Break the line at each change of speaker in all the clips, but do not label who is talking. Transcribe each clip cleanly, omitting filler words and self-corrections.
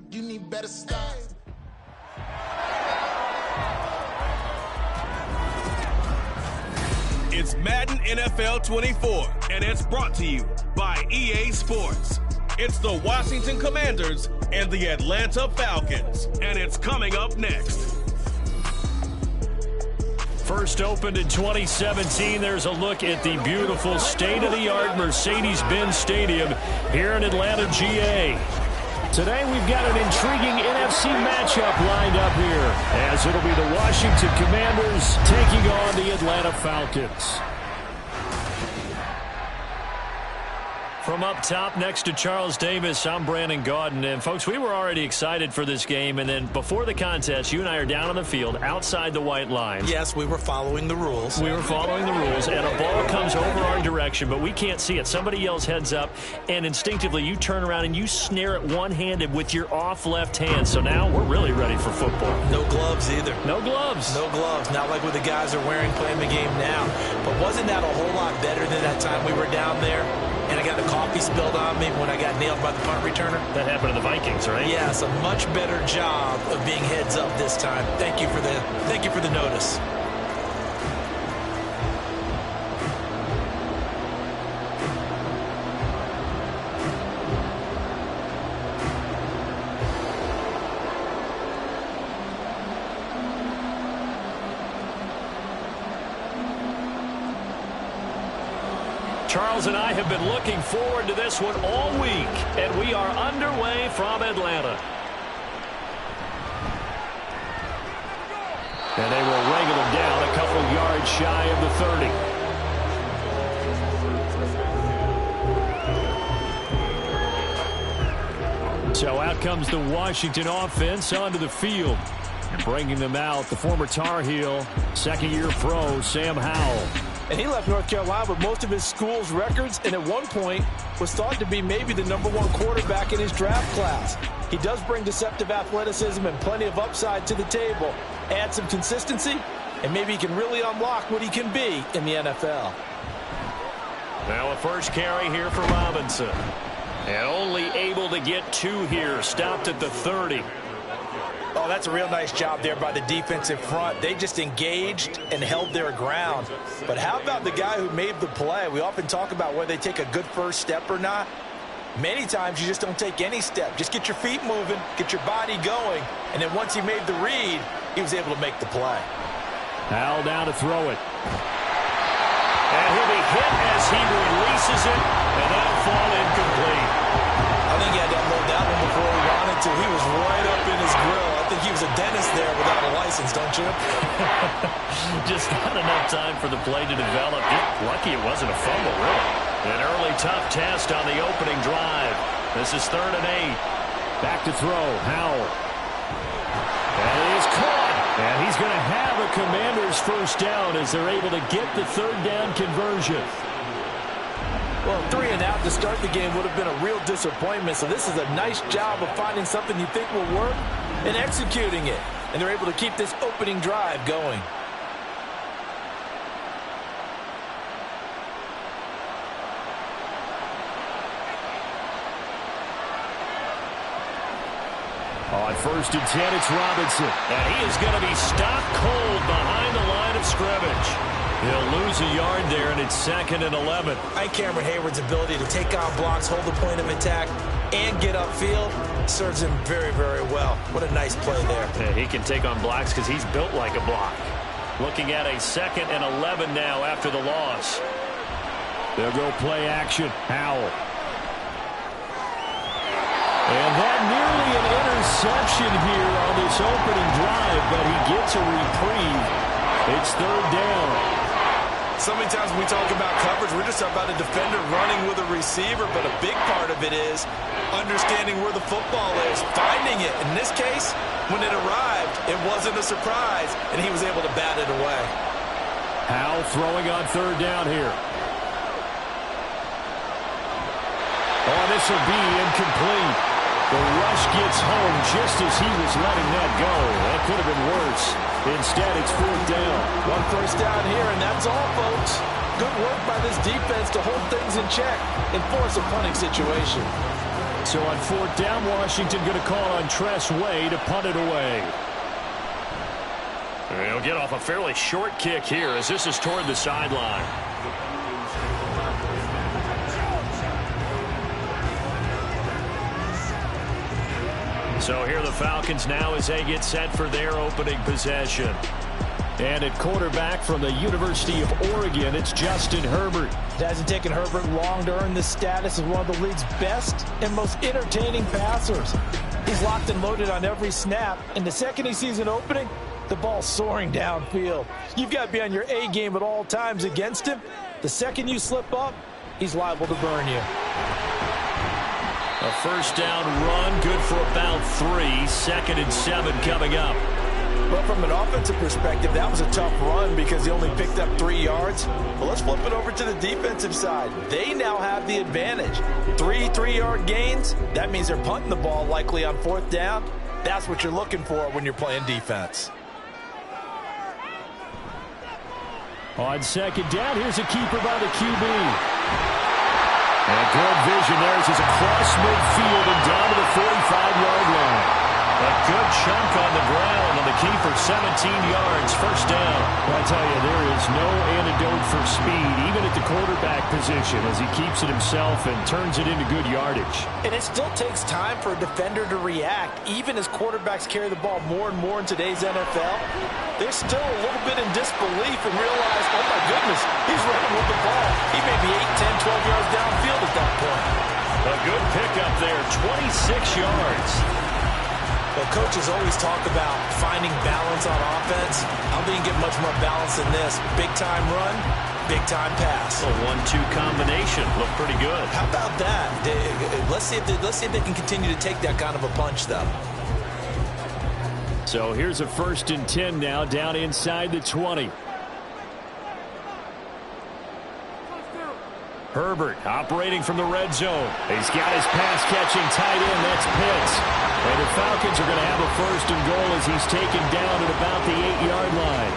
You need better stuff.
It's Madden NFL 24, and it's brought to you by EA Sports. It's the Washington Commanders and the Atlanta Falcons, and it's coming up next.
First opened in 2017, there's a look at the beautiful state-of-the-art Mercedes-Benz Stadium here in Atlanta, GA. Today we've got an intriguing NFC matchup lined up here, as it'll be the Washington Commanders taking on the Atlanta Falcons. From up top next to Charles Davis, I'm Brandon Gaudin. And, folks, we were already excited for this game. And then before the contest, you and I are down on the field outside the white line.
Yes, we were following the rules.
We were following the rules, and a ball comes over our direction, but we can't see it. Somebody yells heads up, and instinctively you turn around and you snare it one-handed with your off left hand. So now we're really ready for football.
No gloves either.
No gloves.
No gloves. Not like what the guys are wearing playing the game now. But wasn't that a whole lot better than that time we were down there? And I got the coffee spilled on me when I got nailed by the punt returner.
That happened to the Vikings, right?
Yes, a much better job of being heads up this time. Thank you for the notice.
Charles and I have been looking forward to this one all week, and we are underway from Atlanta. And they will wrangle them down a couple yards shy of the 30. So out comes the Washington offense onto the field. And bringing them out, the former Tar Heel, second-year pro, Sam Howell.
And he left North Carolina with most of his school's records, and at one point was thought to be maybe the #1 quarterback in his draft class. He does bring deceptive athleticism and plenty of upside to the table. Add some consistency, and maybe he can really unlock what he can be in the NFL.
Now a first carry here for Robinson. And only able to get 2 here, stopped at the 30.
Oh, that's a real nice job there by the defensive front. They just engaged and held their ground. But how about the guy who made the play? We often talk about whether they take a good first step or not. Many times you just don't take any step. Just get your feet moving, get your body going, and then once he made the read, he was able to make the play.
Howell down to throw it. And he'll be hit as he releases it, and that'll fall incomplete.
I think he had to unload that one before he wanted to. He was right up in his grill. I think he was a dentist there without a license, don't you?
Just not enough time for the play to develop. Lucky it wasn't a fumble, really. An early tough test on the opening drive. This is 3rd and 8. Back to throw, Howell. And it is caught. And he's going to have a Commanders first down as they're able to get the 3rd down conversion.
Well, 3 and out to start the game would have been a real disappointment. So this is a nice job of finding something you think will work and executing it. And they're able to keep this opening drive going.
On 1st and 10, it's Robinson. And he is going to be stopped cold behind the line of scrimmage. He'll lose a yard there, and it's 2nd and 11.
I think Cameron Hayward's ability to take on blocks, hold the point of attack, and get upfield serves him very, very well. What a nice play there.
Yeah, he can take on blocks because he's built like a block. Looking at a 2nd and 11 now after the loss. They'll go play action. Howell. And that nearly an interception here on this opening drive, but he gets a reprieve. It's 3rd down.
So many times when we talk about coverage, we're just about a defender running with a receiver, but a big part of it is understanding where the football is, finding it. In this case, when it arrived, it wasn't a surprise, and he was able to bat it away.
Howell throwing on 3rd down here. Oh, this will be incomplete. The rush gets home just as he was letting that go. That could have been worse. Instead, it's 4th down.
1 first down here, and that's all, folks. Good work by this defense to hold things in check and force a punting situation.
So on 4th down, Washington going to call on Tress Way to punt it away. He'll get off a fairly short kick here as this is toward the sideline. So here are the Falcons now as they get set for their opening possession. And at quarterback from the University of Oregon, it's Justin Herbert.
It hasn't taken Herbert long to earn this status as one of the league's best and most entertaining passers. He's locked and loaded on every snap, and the second he sees an opening, the ball's soaring downfield. You've got to be on your A game at all times against him. The second you slip up, he's liable to burn you.
A first down run, good for about 3. 2nd and 7 coming up.
Well, from an offensive perspective, that was a tough run because he only picked up 3 yards. But let's flip it over to the defensive side. They now have the advantage. 3 3-yard gains. That means they're punting the ball likely on 4th down. That's what you're looking for when you're playing defense.
On 2nd down, here's a keeper by the QB. And good vision there as he's across midfield and down to the 45-yard line. A good chunk on the ground on the keeper, 17 yards, first down. Well, I tell you, there is no antidote for speed, even at the quarterback position, as he keeps it himself and turns it into good yardage.
And it still takes time for a defender to react, even as quarterbacks carry the ball more and more in today's NFL. They're still a little bit in disbelief and realize, oh my goodness, he's running with the ball. He may be 8, 10, 12 yards downfield at that point.
A good pickup there, 26 yards.
Well, coaches always talk about finding balance on offense. I don't think you get much more balance than this. Big-time run, big-time pass.
A 1-2 combination. Looked pretty good.
How about that? Let's see if they can continue to take that kind of a punch, though.
So here's a 1st and 10 now, down inside the 20. Herbert operating from the red zone. He's got his pass-catching tight end. That's Pitts. And the Falcons are going to have a 1st and goal as he's taken down at about the 8-yard line.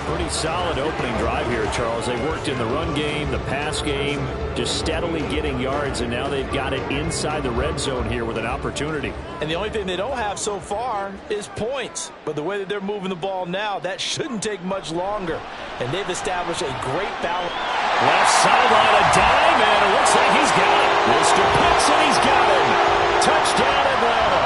Pretty solid opening drive here, Charles. They worked in the run game, the pass game, just steadily getting yards, and now they've got it inside the red zone here with an opportunity.
And the only thing they don't have so far is points. But the way that they're moving the ball now, that shouldn't take much longer. And they've established a great balance.
Left sideline, a dime, and it looks like he's got it. Mr. Pitts, and he's got him. Touchdown, Atlanta.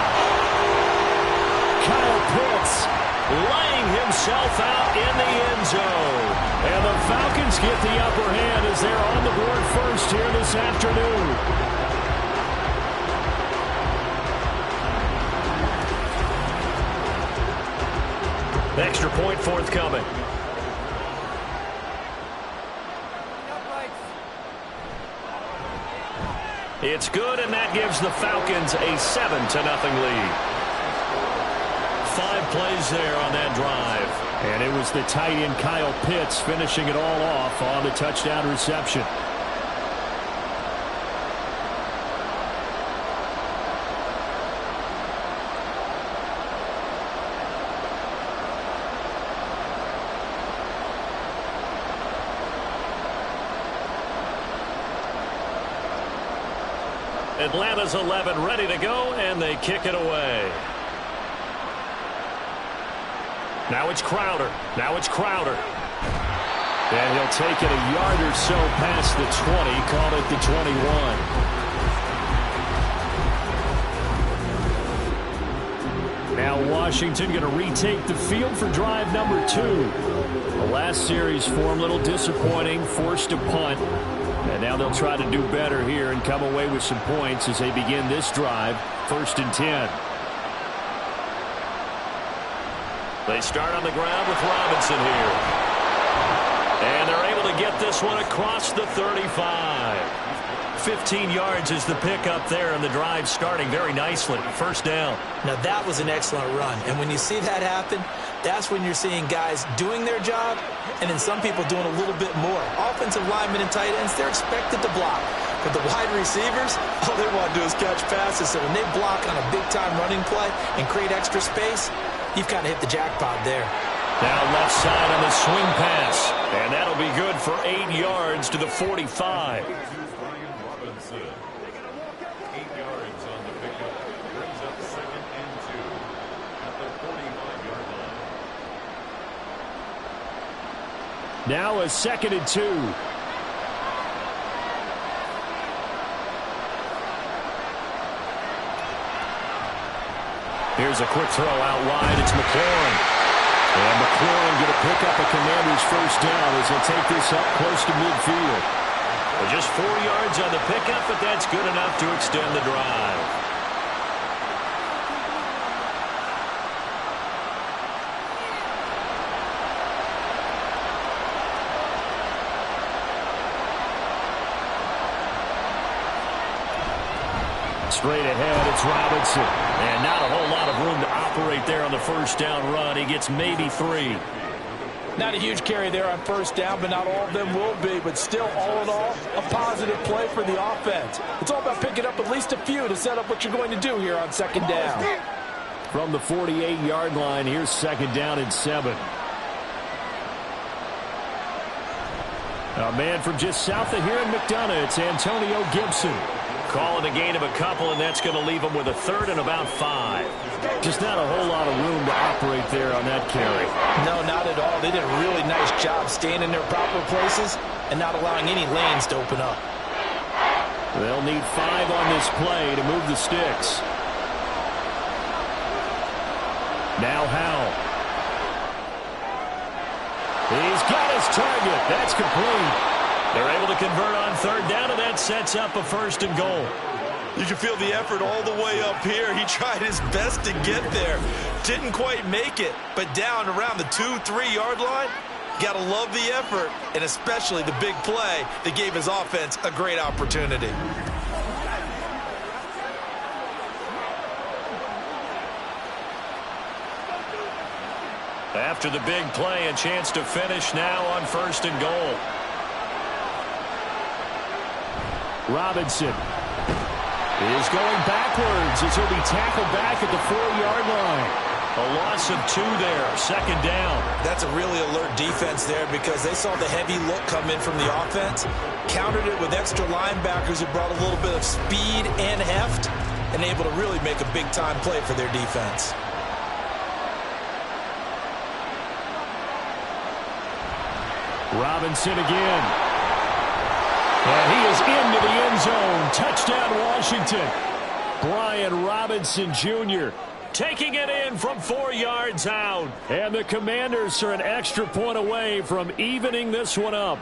Kyle Pitts laying himself out in the end zone. And the Falcons get the upper hand as they're on the board first here this afternoon. Extra point forthcoming. It's good, and that gives the Falcons a 7-0 lead. 5 plays there on that drive. And it was the tight end Kyle Pitts finishing it all off on the touchdown reception. Atlanta's 11 ready to go, and they kick it away. Now it's Crowder. Now it's Crowder. And he'll take it a yard or so past the 20, call it the 21. Now Washington going to retake the field for drive number 2. The last series for him, a little disappointing, forced to punt. And now they'll try to do better here and come away with some points as they begin this drive, 1st and 10. They start on the ground with Robinson here. And they're able to get this one across the 35. 15 yards is the pickup there, and the drive starting very nicely. 1st down.
Now that was an excellent run. And when you see that happen, that's when you're seeing guys doing their job and then some people doing a little bit more. Offensive linemen and tight ends, they're expected to block. But the wide receivers, all they want to do is catch passes. So when they block on a big-time running play and create extra space, you've kind of hit the jackpot there.
Now left side on the swing pass. And that'll be good for 8 yards to the 45. Now a 2nd and 2. Here's a quick throw out wide. It's McLaurin. And McLaurin going to pick up a Commanders first down as they take this up close to midfield. Well, just 4 yards on the pickup, but that's good enough to extend the drive. Straight ahead, it's Robinson. And not a whole lot of room to operate there on the first down run. He gets maybe 3.
Not a huge carry there on first down, but not all of them will be. But still, all in all, a positive play for the offense. It's all about picking up at least a few to set up what you're going to do here on 2nd down.
From the 48-yard line, here's 2nd down and 7. A man from just south of here in McDonough, it's Antonio Gibson. Calling a gain of a couple, and that's going to leave him with a 3rd and about 5. Just not a whole lot of room to operate there on that carry.
No, not at all. They did a really nice job staying in their proper places and not allowing any lanes to open up.
They'll need 5 on this play to move the sticks. Now Howell. He's got his target. That's complete. They're able to convert on 3rd down, and that sets up a 1st and goal.
You can feel the effort all the way up here. He tried his best to get there. Didn't quite make it, but down around the 2-3 yard line, got to love the effort, and especially the big play that gave his offense a great opportunity.
After the big play, a chance to finish now on 1st and goal. Robinson is going backwards as he'll be tackled back at the 4-yard line. A loss of 2 there, 2nd down.
That's a really alert defense there because they saw the heavy look come in from the offense, countered it with extra linebackers who brought a little bit of speed and heft, and able to really make a big-time play for their defense.
Robinson again. And he is into the end zone. Touchdown, Washington. Brian Robinson Jr. taking it in from 4 yards out. And the Commanders are an extra point away from evening this one up.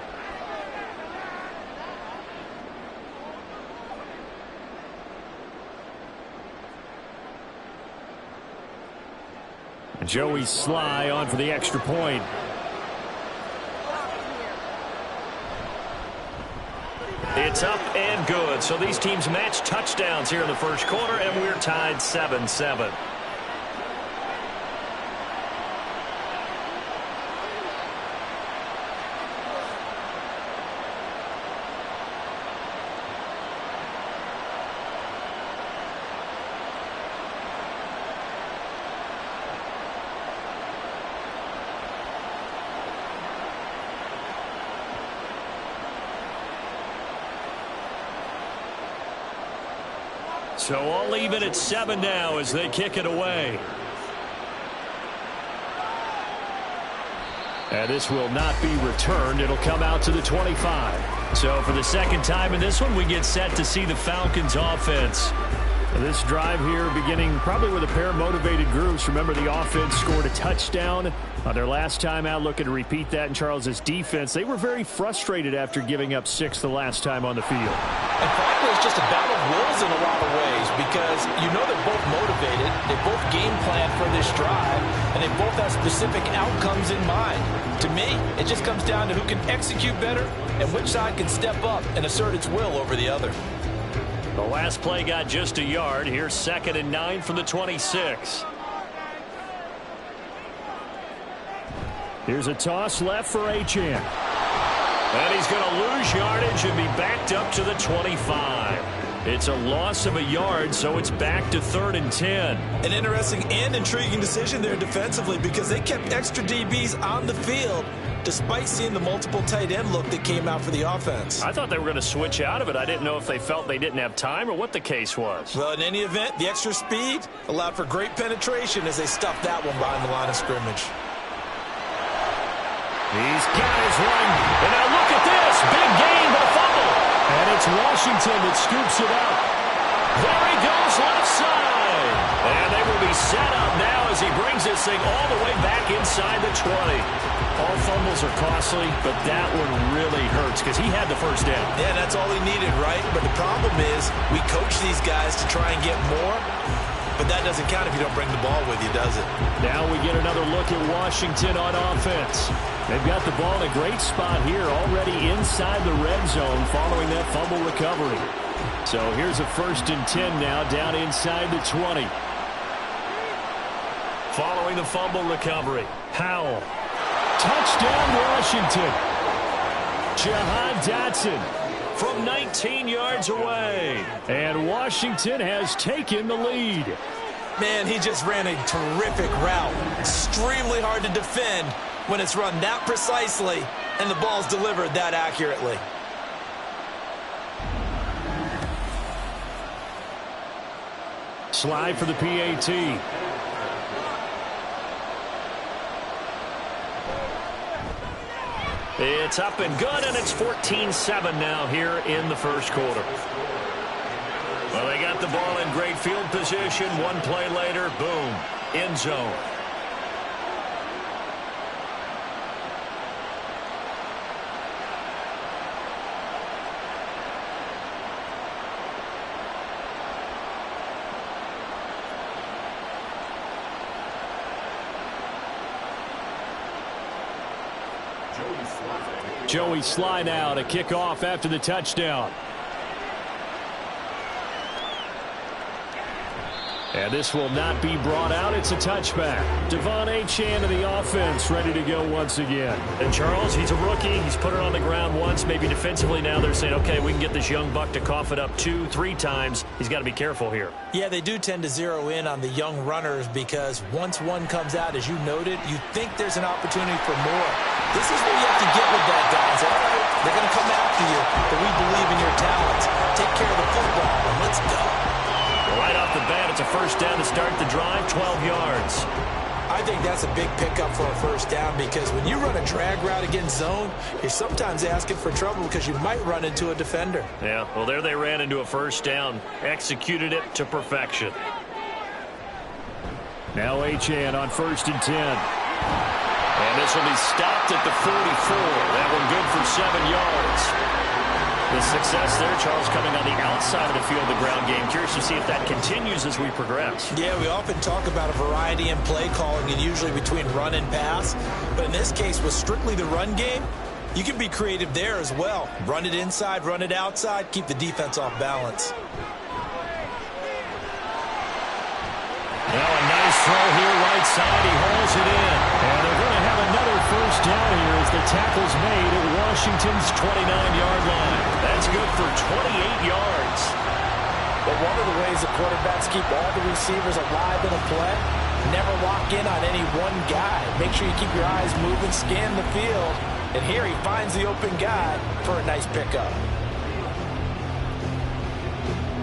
Joey Sly on for the extra point. It's up and good. So these teams match touchdowns here in the first quarter, and we're tied 7-7. So all even at 7 now as they kick it away. And this will not be returned. It'll come out to the 25. So for the second time in this one, we get set to see the Falcons offense. This drive here beginning probably with a pair of motivated groups. Remember, the offense scored a touchdown on their last time out. Looking to repeat that in Charles's defense. They were very frustrated after giving up 6 the last time on the field.
And frankly, it's just a battle of wills in a lot of ways because you know they're both motivated. They both game plan for this drive, and they both have specific outcomes in mind. To me, it just comes down to who can execute better and which side can step up and assert its will over the other.
The last play got just a yard. Here's 2nd and 9 from the 26. Here's a toss left for Achane. And he's going to lose yardage and be backed up to the 25. It's a loss of a yard, so it's back to 3rd and 10.
An interesting and intriguing decision there defensively because they kept extra DBs on the field despite seeing the multiple tight end look that came out for the offense.
I thought they were going to switch out of it. I didn't know if they felt they didn't have time or what the case was.
Well, in any event, the extra speed allowed for great penetration as they stuffed that one behind the line of scrimmage.
He's got his one. And now look at this. Big gain, but a fumble. And it's Washington that scoops it up. There he goes left side. And they will be set up now as he brings this thing all the way back inside the 20. All fumbles are costly, but that one really hurts because he had the first down.
Yeah, that's all he needed, right? But the problem is we coach these guys to try and get more, but that doesn't count if you don't bring the ball with you, does it?
Now we get another look at Washington on offense. They've got the ball in a great spot here, already inside the red zone following that fumble recovery. So here's a 1st and 10 now, down inside the 20. Following the fumble recovery, Howell. Touchdown, Washington. Jahan Dotson from 19 yards away. And Washington has taken the lead.
Man, he just ran a terrific route. Extremely hard to defend when it's run that precisely and the ball's delivered that accurately.
Slide for the PAT. It's up and good, and it's 14-7 now here in the first quarter. Well, they got the ball in great field position. One play later, boom, end zone. Joey Sly now to kick off after the touchdown. And this will not be brought out. It's a touchback. Devon Achane to the offense, ready to go once again. And Charles, he's a rookie. He's put it on the ground once. Maybe defensively now they're saying, okay, we can get this young buck to cough it up 2-3 times. He's got to be careful here.
Yeah, they do tend to zero in on the young runners because once one comes out, as you noted, you think there's an opportunity for more. This is where you have to get with that guy and say, all right, they're going to come after you, but we believe in your talents. Take care of the football, and let's go.
Right off the bat, it's a first down to start the drive, 12 yards.
I think that's a big pickup for a first down because when you run a drag route against zone, you're sometimes asking for trouble because you might run into a defender.
Yeah, well, there they ran into a first down, executed it to perfection. Now Achane on 1st and 10. And this will be stopped at the 44. That one good for 7 yards. The success there, Charles, coming on the outside of the field, the ground game. Curious to see if that continues as we progress.
Yeah, we often talk about a variety in play calling and usually between run and pass. But in this case, with strictly the run game, you can be creative there as well. Run it inside, run it outside, keep the defense off balance.
Now a nice throw here, right side. He hauls it in. And they're going to have another first down here as the tackle's made at Washington's 29-yard line. That's good for 28 yards.
But one of the ways the quarterbacks keep all the receivers alive in a play, never lock in on any one guy. Make sure you keep your eyes moving, scan the field. And here he finds the open guy for a nice pickup.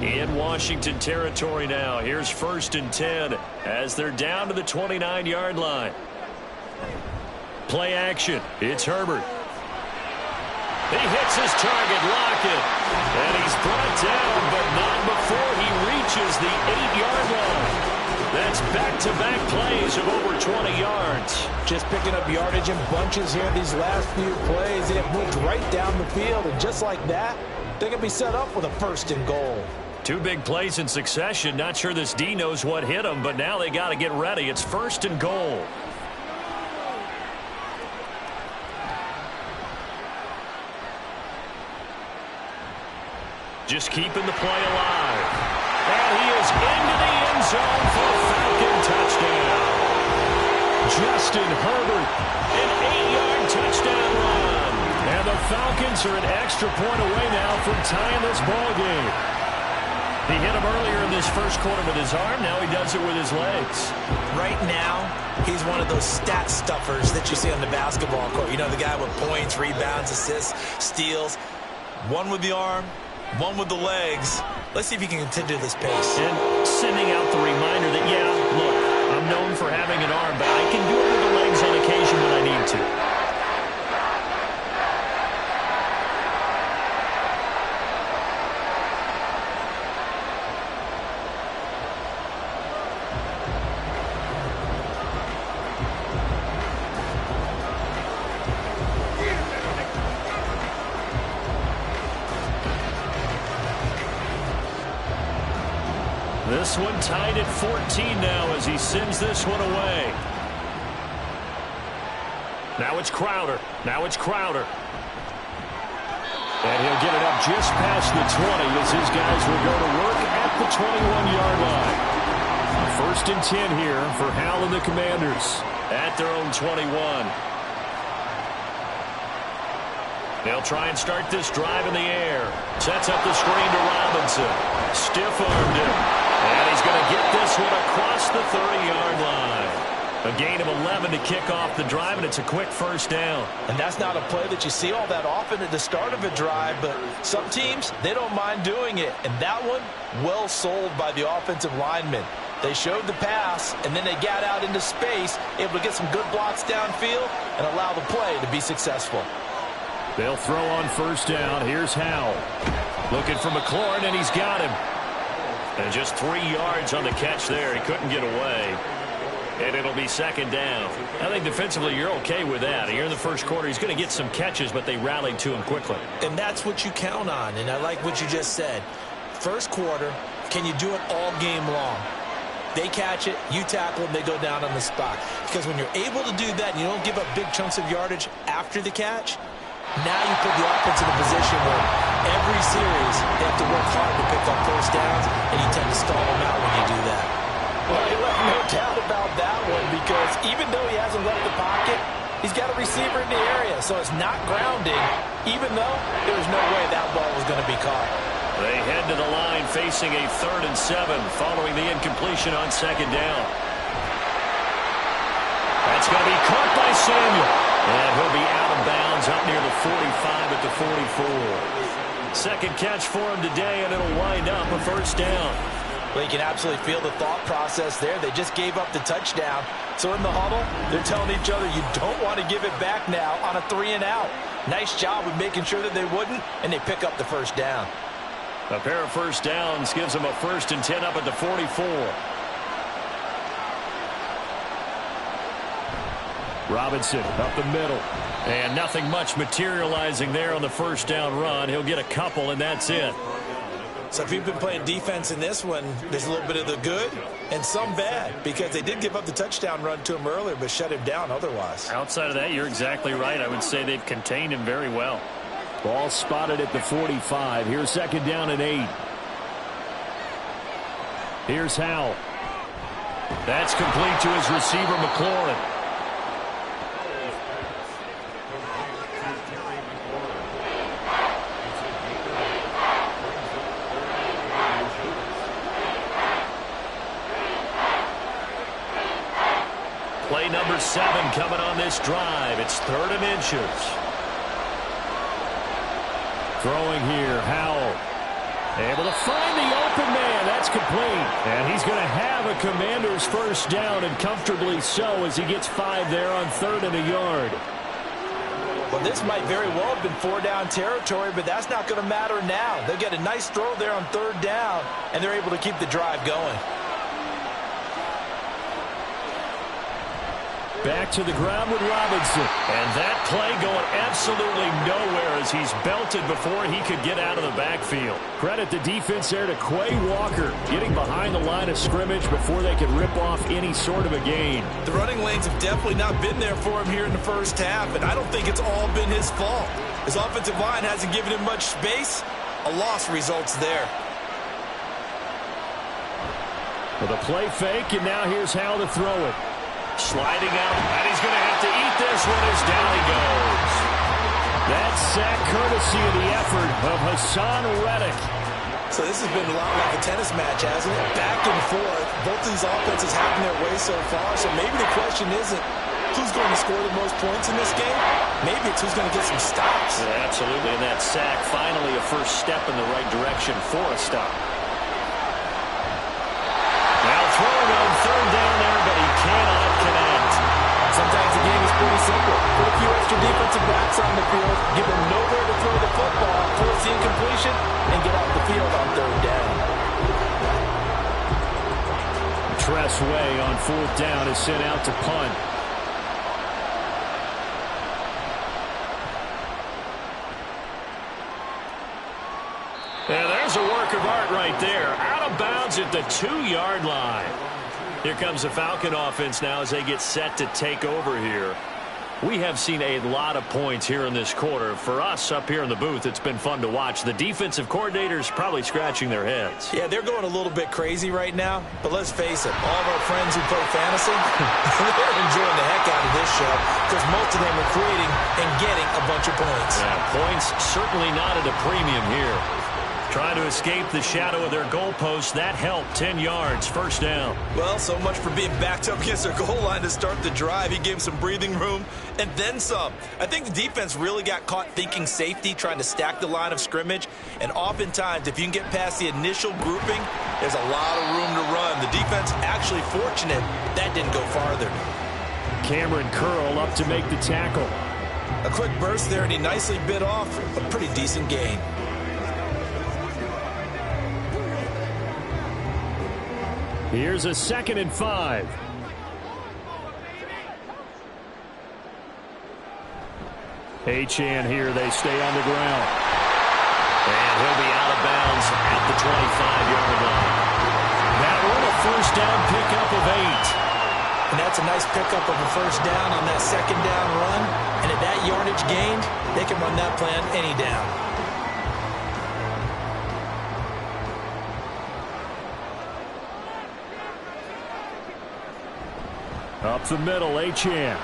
In Washington territory now. Here's 1st and 10 as they're down to the 29-yard line. Play action. It's Herbert. He hits his target, Lockett. And he's brought down, but not before he reaches the 8-yard line. That's back-to-back plays of over 20 yards.
Just picking up yardage in bunches here these last few plays. They have moved right down the field, and just like that, they're going to be set up with a 1st and goal.
2 big plays in succession. Not sure this D knows what hit him, but now they got to get ready. It's 1st and goal. Just keeping the play alive. And he is into the end zone for a Falcon touchdown. Justin Herbert, an 8-yard touchdown run. And the Falcons are an extra point away now from tying this ball game. He hit him earlier in this first quarter with his arm. Now he does it with his legs.
Right now, he's one of those stat stuffers that you see on the basketball court. You know, the guy with points, rebounds, assists, steals. One with the arm, one with the legs. Let's see if he can continue this pace.
And sending out the reminder that, yeah, look, I'm known for having an arm, but I can do it with the legs on occasion when I need to. This one tied at 14 now as he sends this one away. Now it's Crowder. And he'll get it up just past the 20 as his guys will go to work at the 21-yard line. 1st and 10 here for Hal and the Commanders at their own 21. They'll try and start this drive in the air. Sets up the screen to Robinson. Stiff-armed him. And he's going to get this one across the 30-yard line. A gain of 11 to kick off the drive, and it's a quick 1st down.
And that's not a play that you see all that often at the start of a drive, but some teams, they don't mind doing it. And that one, well sold by the offensive linemen. They showed the pass, and then they got out into space, able to get some good blocks downfield and allow the play to be successful.
They'll throw on 1st down. Here's Howell. Looking for McLaurin, and he's got him. And just 3 yards on the catch there. He couldn't get away. And it'll be 2nd down. I think defensively you're okay with that. Here in the 1st quarter, he's going to get some catches, but they rallied to him quickly.
And that's what you count on, and I like what you just said. 1st quarter, can you do it all game long? They catch it, you tackle them, they go down on the spot. Because when you're able to do that and you don't give up big chunks of yardage after the catch, now you put the offense in a position where every series they have to work hard to pick up 1st downs, and you tend to stall them out when you do that. Well, he left no doubt about that one, because even though he hasn't left the pocket, he's got a receiver in the area, so it's not grounding, even though there was no way that ball was going to be caught.
They head to the line facing a 3rd and 7 following the incompletion on 2nd down. That's going to be caught by Samuel. And he'll be out of bounds up near the 45 at the 44. 2nd catch for him today, and it'll wind up a 1st down.
Well, you can absolutely feel the thought process there. They just gave up the touchdown. So in the huddle, they're telling each other, you don't want to give it back now on a 3-and-out. Nice job of making sure that they wouldn't, and they pick up the 1st down.
A pair of 1st downs gives them a 1st and 10 up at the 44. Robinson up the middle. And nothing much materializing there on the 1st down run. He'll get a couple, and that's it.
So if you've been playing defense in this one, there's a little bit of the good and some bad, because they did give up the touchdown run to him earlier but shut him down otherwise.
Outside of that, you're exactly right. I would say they've contained him very well. Ball spotted at the 45. Here's 2nd down and 8. Here's Howell. That's complete to his receiver, McLaurin. Play number 7 coming on this drive. It's 3rd and inches. Throwing here, Howell. Able to find the open man. That's complete. And he's going to have a Commander's 1st down, and comfortably so, as he gets 5 there on 3rd and a yard.
Well, this might very well have been 4-down territory, but that's not going to matter now. They'll get a nice throw there on 3rd down, and they're able to keep the drive going.
Back to the ground with Robinson. And that play going absolutely nowhere as he's belted before he could get out of the backfield. Credit the defense there to Quay Walker, getting behind the line of scrimmage before they could rip off any sort of a gain.
The running lanes have definitely not been there for him here in the 1st half, and I don't think it's all been his fault. His offensive line hasn't given him much space. A loss results there.
With a play fake, and now here's how to throw it. Sliding out, and he's going to have to eat this one as down he goes. That sack courtesy of the effort of Hassan Reddick.
So this has been a lot like a tennis match, hasn't it? Back and forth. Both of these offenses having their way so far. So maybe the question isn't who's going to score the most points in this game. Maybe it's who's going to get some stops.
Yeah, absolutely, and that sack finally a 1st step in the right direction for a stop. Now throwing on 3rd down there, but he cannot connect.
Sometimes the game is pretty simple. Put a few extra defensive backs on the field, give them nowhere to throw the football, force the incompletion, and get off the field on 3rd down.
Tress Way on 4th down is sent out to punt. And there's a work work of art right there. Out of bounds at the 2-yard line. Here comes the Falcon offense now as they get set to take over here. We have seen a lot of points here in this quarter. For us up here in the booth, it's been fun to watch. The defensive coordinators probably scratching their heads.
Yeah, they're going a little bit crazy right now. But let's face it, all of our friends who play fantasy, they're enjoying the heck out of this show because most of them are creating and getting a bunch of points.
Yeah, points certainly not at a premium here. Trying to escape the shadow of their goalpost. That helped. 10 yards. First down.
Well, so much for being backed up against their goal line to start the drive. He gave them some breathing room and then some. I think the defense really got caught thinking safety, trying to stack the line of scrimmage. And oftentimes, if you can get past the initial grouping, there's a lot of room to run. The defense actually fortunate that didn't go farther.
Cameron Curl up to make the tackle.
A quick burst there, and he nicely bit off a pretty decent gain.
Here's a 2nd and 5. Achane here. They stay on the ground. And he'll be out of bounds at the 25-yard line. That one a first down pickup of 8.
And that's a nice pickup of a first down on that 2nd down run. And at that yardage gained, they can run that plan any down.
Up the middle, Achane.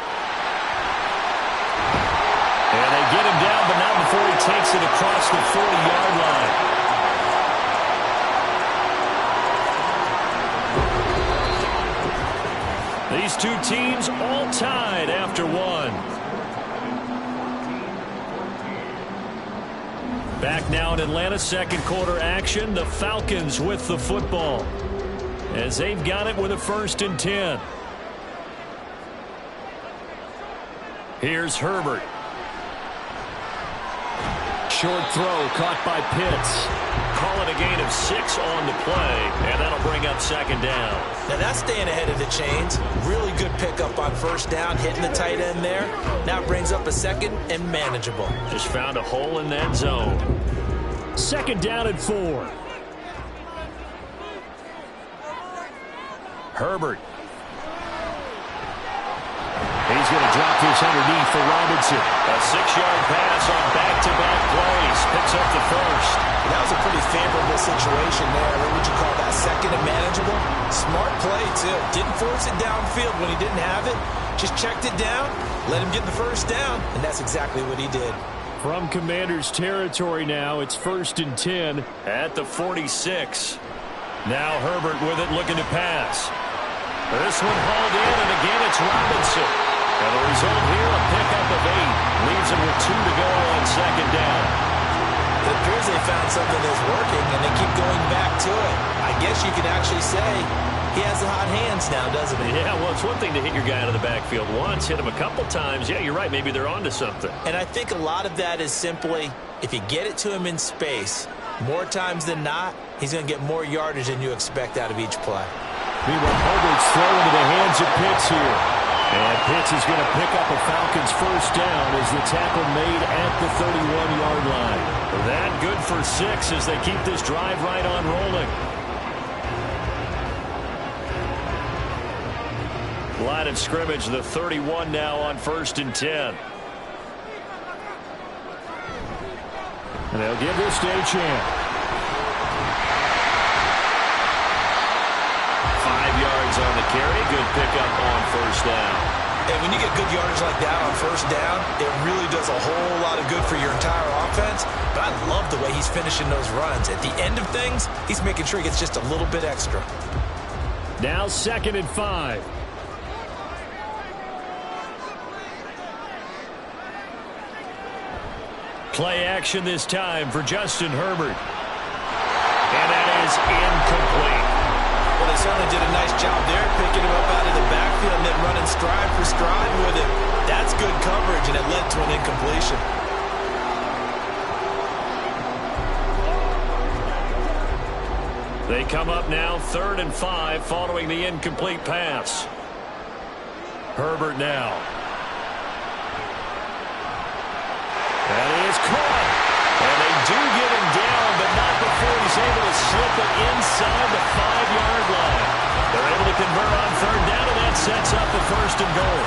And they get him down, but not before he takes it across the 40-yard line. These two teams all tied after one. Back now in Atlanta, second quarter action. The Falcons with the football as they've got it with a 1st and 10. Here's Herbert. Short throw caught by Pitts. Call it a gain of 6 on the play, and that'll bring up 2nd down.
Now that's staying ahead of the chains. Really good pickup on first down, hitting the tight end there. Now it brings up a 2nd and manageable.
Just found a hole in that zone. 2nd down and 4. Herbert. He's going to drop this underneath for Robinson. A 6-yard pass on back-to-back plays. Picks up the 1st.
That was a pretty favorable situation there. What would you call that? 2nd and manageable? Smart play, too. Didn't force it downfield when he didn't have it. Just checked it down, let him get the first down, and that's exactly what he did.
From Commander's territory now, it's 1st and 10 at the 46. Now Herbert with it, looking to pass. This one hauled in, and again it's Robinson. And the result here, a pickup of 8. Leaves him with 2 to go on 2nd down.
It appears they found something that's working, and they keep going back to it. I guess you could actually say he has the hot hands now, doesn't he?
Yeah, well, it's one thing to hit your guy out of the backfield once, hit him a couple times. Yeah, you're right. Maybe they're onto something.
And I think a lot of that is simply, if you get it to him in space, more times than not, he's going to get more yardage than you expect out of each play.
Meanwhile, Herbert's thrown into the hands of Pitts here. And Pitts is going to pick up a Falcons first down as the tackle made at the 31-yard line. That good for 6 as they keep this drive right on rolling. Line of scrimmage, the 31 now on 1st and 10. And they'll give this to Achane. 5 yards on the carry. Good pickup on first down.
And when you get good yardage like that on first down, it really does a whole lot of good for your entire offense. But I love the way he's finishing those runs. At the end of things, he's making sure he gets just a little bit extra.
Now 2nd and 5. Play action this time for Justin Herbert. And that is incomplete.
Well, they certainly did a nice job there, picking him up out of the backfield and then running stride for stride with it. That's good coverage, and it led to an incompletion.
They come up now 3rd and 5 following the incomplete pass. Herbert now. That is caught. And they do get him down, but not before he's able to slip it inside the 5-yard line. They're able to convert on third down, and that sets up the first and goal.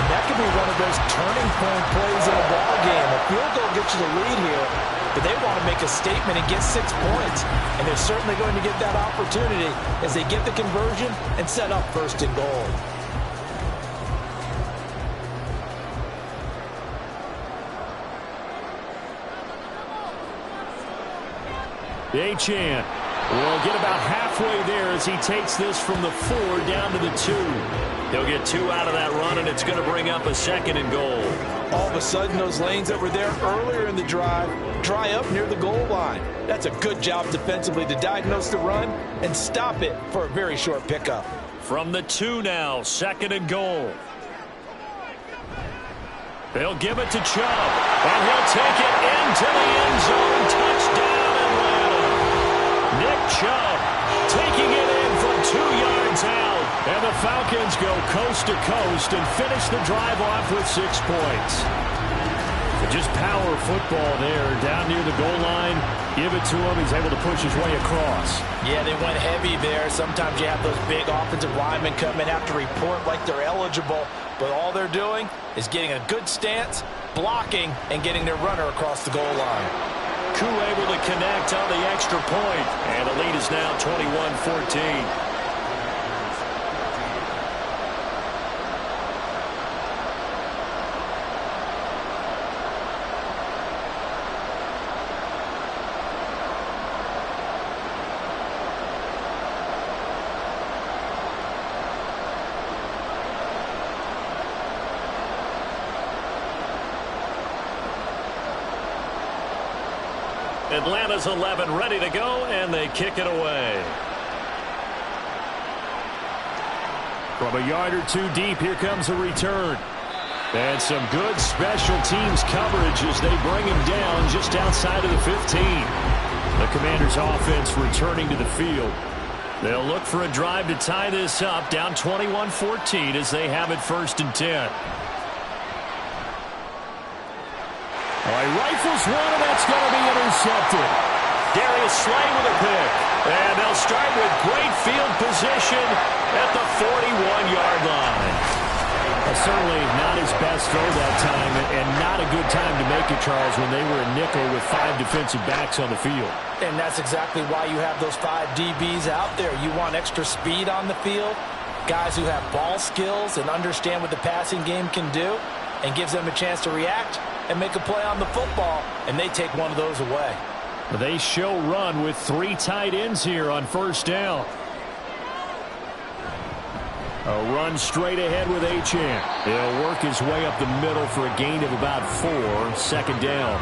And that could be one of those turning point plays in a ball game. A field goal gets you the lead here, but they want to make a statement and get 6 points. And they're certainly going to get that opportunity as they get the conversion and set up first and goal.
Achane will get about halfway there as he takes this from the 4 down to the 2. He'll get 2 out of that run, and it's going to bring up a second and goal.
All of a sudden, those lanes that were there earlier in the drive dry up near the goal line. That's a good job defensively to diagnose the run and stop it for a very short pickup.
From the 2 now, second and goal. They'll give it to Chubb, and he'll take it into the end zone. Touchdown, Atlanta. Nick Chubb taking it in from 2 yards out. And the Falcons go coast to coast and finish the drive off with 6 points. Just power football there down near the goal line. Give it to him. He's able to push his way across.
Yeah, they went heavy there. Sometimes you have those big offensive linemen come in, have to report like they're eligible. But all they're doing is getting a good stance, blocking, and getting their runner across the goal line.
Koo able to connect on the extra point. And the lead is now 21-14. Atlanta's 11 ready to go, and they kick it away. From a yard or 2 deep, here comes a return. And some good special teams coverage as they bring him down just outside of the 15. The Commanders' offense returning to the field. They'll look for a drive to tie this up, down 21-14 as they have it first and 10. He rifles one, and that's going to be intercepted. Darius Slay with a pick. And they'll start with great field position at the 41-yard line. Certainly not his best throw that time, and not a good time to make it, Charles, when they were a nickel with 5 defensive backs on the field.
And that's exactly why you have those 5 DBs out there. You want extra speed on the field, guys who have ball skills and understand what the passing game can do, and gives them a chance to react and make a play on the football, and they take one of those away.
They show run with 3 tight ends here on first down. A run straight ahead with Achane. He'll work his way up the middle for a gain of about 4, second down.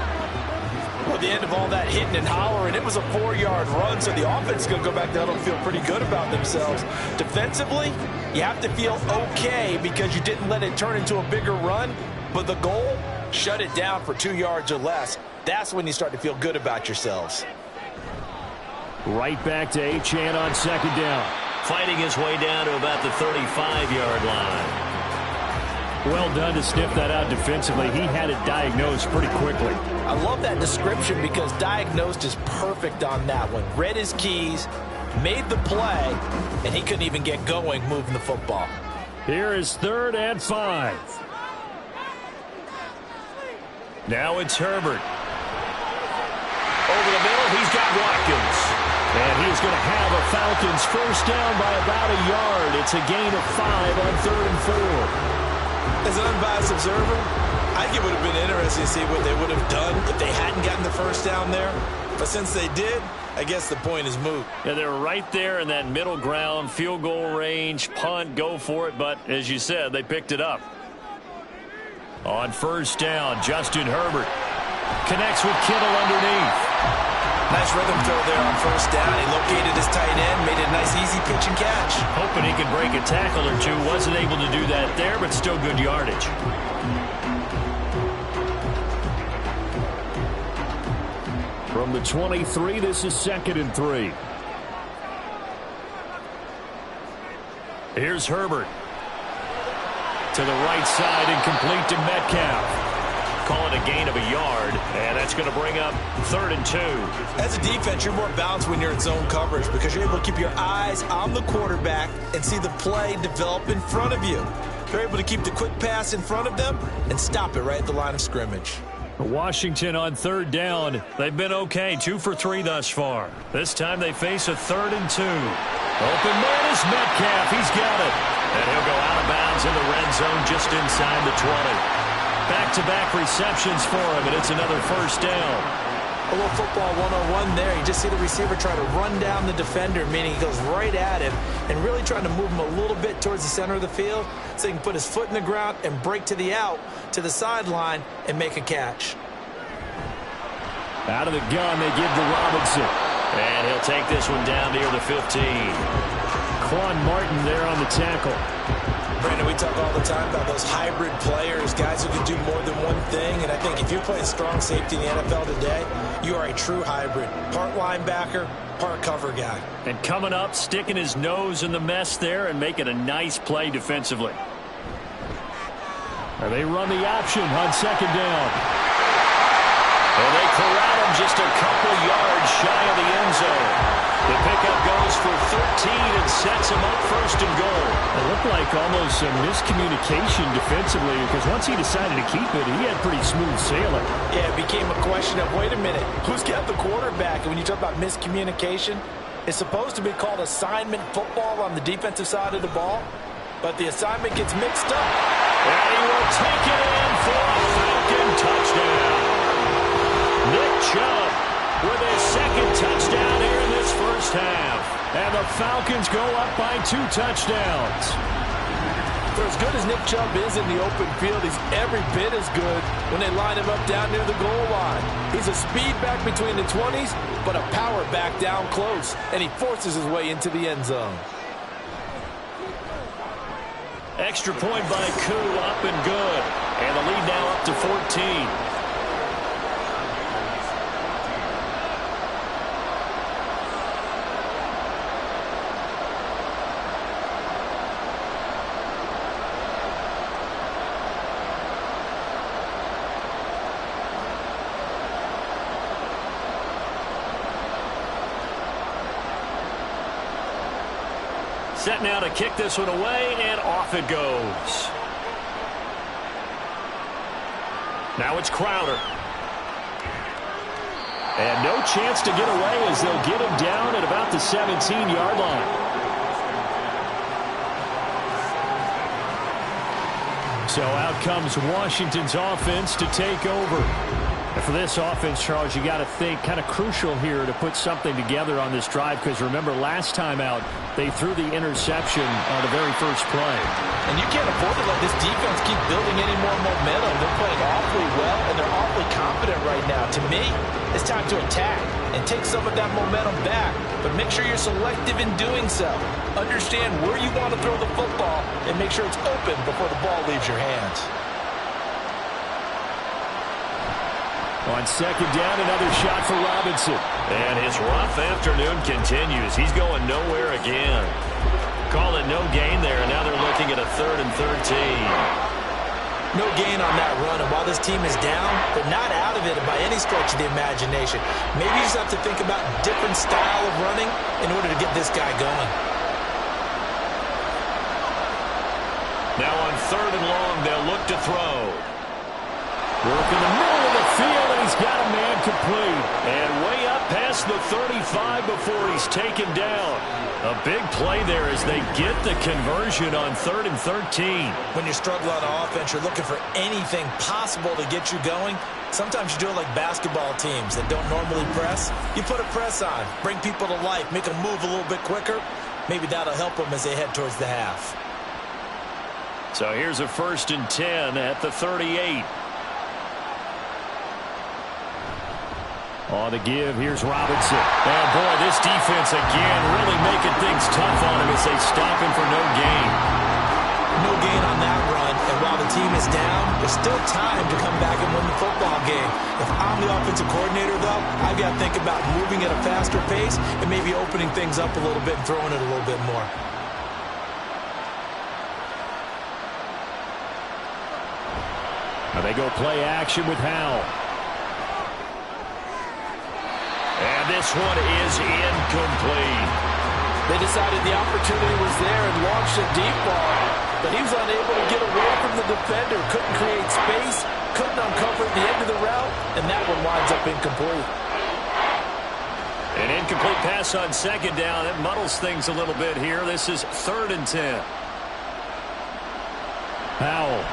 Well, at the end of all that hitting and hollering, it was a 4-yard run, so the offense is going to go back down and feel pretty good about themselves. Defensively, you have to feel okay because you didn't let it turn into a bigger run, but the goal, shut it down for 2 yards or less. That's when you start to feel good about yourselves.
Right back to Achane on second down. Fighting his way down to about the 35-yard line. Well done to sniff that out defensively. He had it diagnosed pretty quickly.
I love that description because diagnosed is perfect on that one. Read his keys, made the play, and he couldn't even get going moving the football.
Here is 3rd and 5. Now it's Herbert. Over the middle, he's got Watkins. And he's going to have a Falcons first down by about a yard. It's a gain of 5 on 3rd and 4.
As an unbiased observer, I think it would have been interesting to see what they would have done if they hadn't gotten the first down there. But since they did, I guess the point is moot.
Yeah, they're right there in that middle ground, field goal range, punt, go for it. But as you said, they picked it up. On first down, Justin Herbert connects with Kittle underneath.
Nice rhythm throw there on first down. He located his tight end, made it a nice easy pitch and catch.
Hoping he could break a tackle or 2. Wasn't able to do that there, but still good yardage. From the 23, this is 2nd and 3. Here's Herbert. To the right side and complete to Metcalf. call it a gain of a yard, and that's going to bring up 3rd and 2.
As a defense, you're more balanced when you're in zone coverage because you're able to keep your eyes on the quarterback and see the play develop in front of you. They're able to keep the quick pass in front of them and stop it right at the line of scrimmage.
Washington on 3rd down. They've been okay, 2 for 3 thus far. This time they face a 3rd and 2. Open man is Metcalf. He's got it. And he'll go out of bounds in the red zone just inside the 20. Back-to-back receptions for him, and it's another first down.
A little football 101 there. You just see the receiver try to run down the defender, meaning he goes right at him and really trying to move him a little bit towards the center of the field so he can put his foot in the ground and break to the out, to the sideline, and make a catch.
Out of the gun, they give to Robinson. And he'll take this one down near the 15. Quan Martin there on the tackle.
Brandon, we talk all the time about those hybrid players, guys who can do more than one thing. And I think if you're playing strong safety in the NFL today, you are a true hybrid. Part linebacker, part cover guy.
And coming up, sticking his nose in the mess there and making a nice play defensively. And they run the option on 2nd down. And they corral him just a couple yards shy of the end zone. The pickup goes for 13 and sets him up 1st and goal.
It looked like almost some miscommunication defensively because once he decided to keep it, he had pretty smooth sailing.
Yeah, it became a question of, wait a minute, who's got the quarterback? And when you talk about miscommunication, it's supposed to be called assignment football on the defensive side of the ball, but the assignment gets mixed up.
And he will take it in for a Falcon touchdown. Nick Chubb with his 2nd touchdown here in this first half. And the Falcons go up by 2 touchdowns.
For as good as Nick Chubb is in the open field, he's every bit as good when they line him up down near the goal line. He's a speed back between the 20s, but a power back down close, and he forces his way into the end zone.
Extra point by Koo, up and good. And the lead now up to 14. Set now to kick this one away, and off it goes. Now it's Crowder. And no chance to get away as they'll get him down at about the 17-yard line. So out comes Washington's offense to take over. And for this offense, Charles, you got to think kind of crucial here to put something together on this drive because remember last time out they threw the interception on the very first play.
And you can't afford to let this defense keep building any more momentum. They're playing awfully well and they're awfully confident right now. To me, it's time to attack and take some of that momentum back, but make sure you're selective in doing so. Understand where you want to throw the football and make sure it's open before the ball leaves your hands.
On 2nd down, another shot for Robinson. And his rough afternoon continues. He's going nowhere again. Call it no gain there, and now they're looking at a 3rd and 13.
No gain on that run, and while this team is down, they're not out of it by any stretch of the imagination. Maybe you just have to think about a different style of running in order to get this guy going.
Now on 3rd and long, they'll look to throw. Work in the middle of the field, and he's got a man complete. And way up past the 35 before he's taken down. A big play there as they get the conversion on 3rd and 13.
When you struggle on offense, you're looking for anything possible to get you going. Sometimes you do it like basketball teams that don't normally press. You put a press on, bring people to life, make them move a little bit quicker. Maybe that'll help them as they head towards the half.
So here's a 1st and 10 at the 38. On the give, here's Robinson. And boy, this defense again really making things tough on him as they stop him for no gain.
No gain on that run, and while the team is down, there's still time to come back and win the football game. If I'm the offensive coordinator, though, I've got to think about moving at a faster pace and maybe opening things up a little bit and throwing it a little bit more.
Now they go play action with Howell.
And this one is incomplete.
They decided the opportunity was there and launched a deep ball, but he was unable to get away from the defender, couldn't create space, couldn't uncover the end of the route, and that one winds up incomplete.
An incomplete pass on second down. It muddles things a little bit here. This is 3rd and 10.
Howell.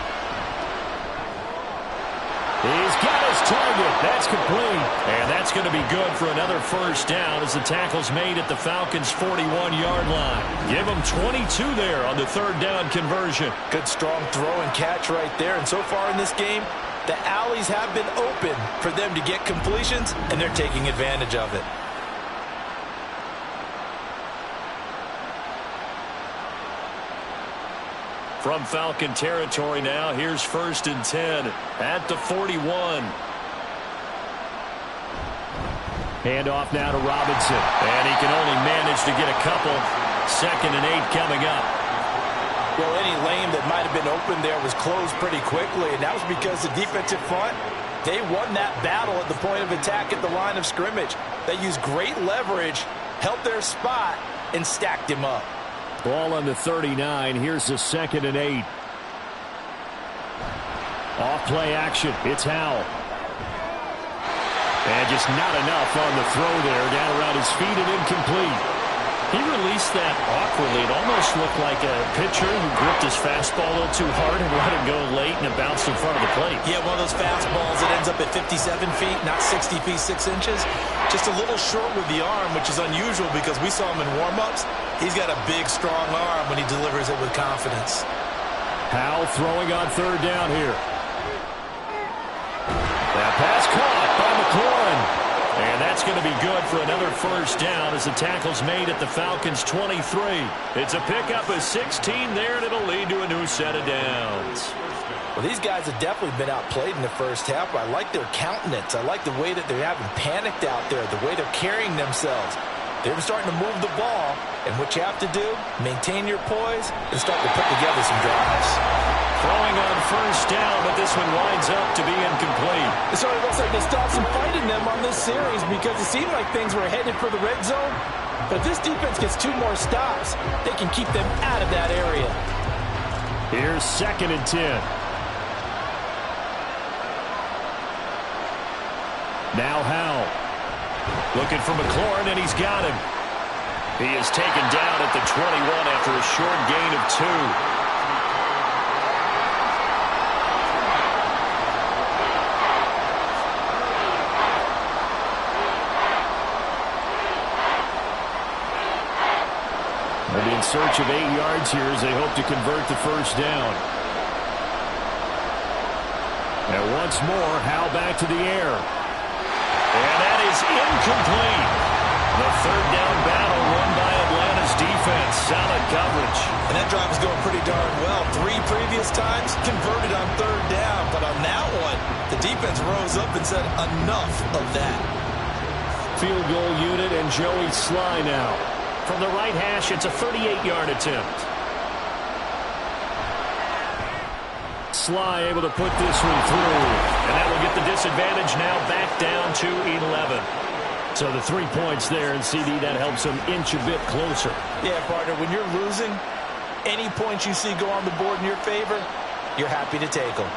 He's got his target. That's complete.
And that's going to be good for another first down as the tackle's made at the Falcons' 41-yard line. Give them 22 there on the 3rd down conversion.
Good strong throw and catch right there. And so far in this game, the alleys have been open for them to get completions, and they're taking advantage of it.
From Falcon territory now, here's 1st and 10 at the 41.
Handoff now to Robinson.
And he can only manage to get a couple. 2nd and 8 coming up.
Well, any lane that might have been open there was closed pretty quickly, and that was because the defensive front, they won that battle at the point of attack at the line of scrimmage. They used great leverage, held their spot, and stacked him up.
Ball on the 39. Here's the 2nd and 8. Off play action. It's Howell. And just not enough on the throw there. Down around his feet and incomplete.
He released that awkwardly. It almost looked like a pitcher who gripped his fastball a little too hard and let it go late, and it bounced in front of the plate.
Yeah, one of those fastballs that ends up at 57 feet, not 60 feet, 6 inches. Just a little short with the arm, which is unusual because we saw him in warm-ups. He's got a big, strong arm when he delivers it with confidence.
Howell throwing on 3rd down here. That pass caught by McLaurin.
And that's going to be good for another first down as the tackle's made at the Falcons' 23. It's a pickup of 16 there, and it'll lead to a new set of downs.
Well, these guys have definitely been outplayed in the first half. I like their countenance. I like the way that they haven't panicked out there, the way they're carrying themselves. They're starting to move the ball, and what you have to do, maintain your poise and start to put together some drives.
Throwing on first down, but this one winds up to be incomplete.
So it looks like they stopped some fighting them on this series because it seemed like things were headed for the red zone. But if this defense gets 2 more stops, they can keep them out of that area.
Here's 2nd and 10. Now Howell.
Looking for McLaurin, and he's got him. He is taken down at the 21 after a short gain of 2.
They'll be in search of 8 yards here as they hope to convert the first down. And once more, Howell back to the air.
And that is incomplete. The 3rd down battle won by Atlanta's defense. Solid coverage.
And that drive is going pretty darn well. 3 previous times converted on 3rd down. But on that one, the defense rose up and said, enough of that.
Field goal unit and Joey Sly now.
From the right hash, it's a 38-yard attempt.
Sly able to put this one through.
And that will get the disadvantage now back down to 11.
So the 3 points there, and CD, that helps them inch a bit closer.
Yeah, partner, when you're losing, any points you see go on the board in your favor, you're happy to take them.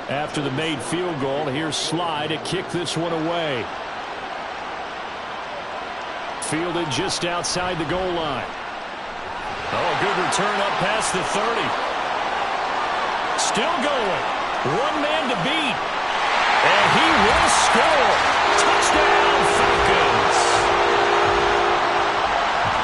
After the made field goal, here's Sly to kick this one away. Fielded just outside the goal line.
Oh, a good return up past the 30. Still going. 1 man to beat. And he will score. Touchdown, Falcons.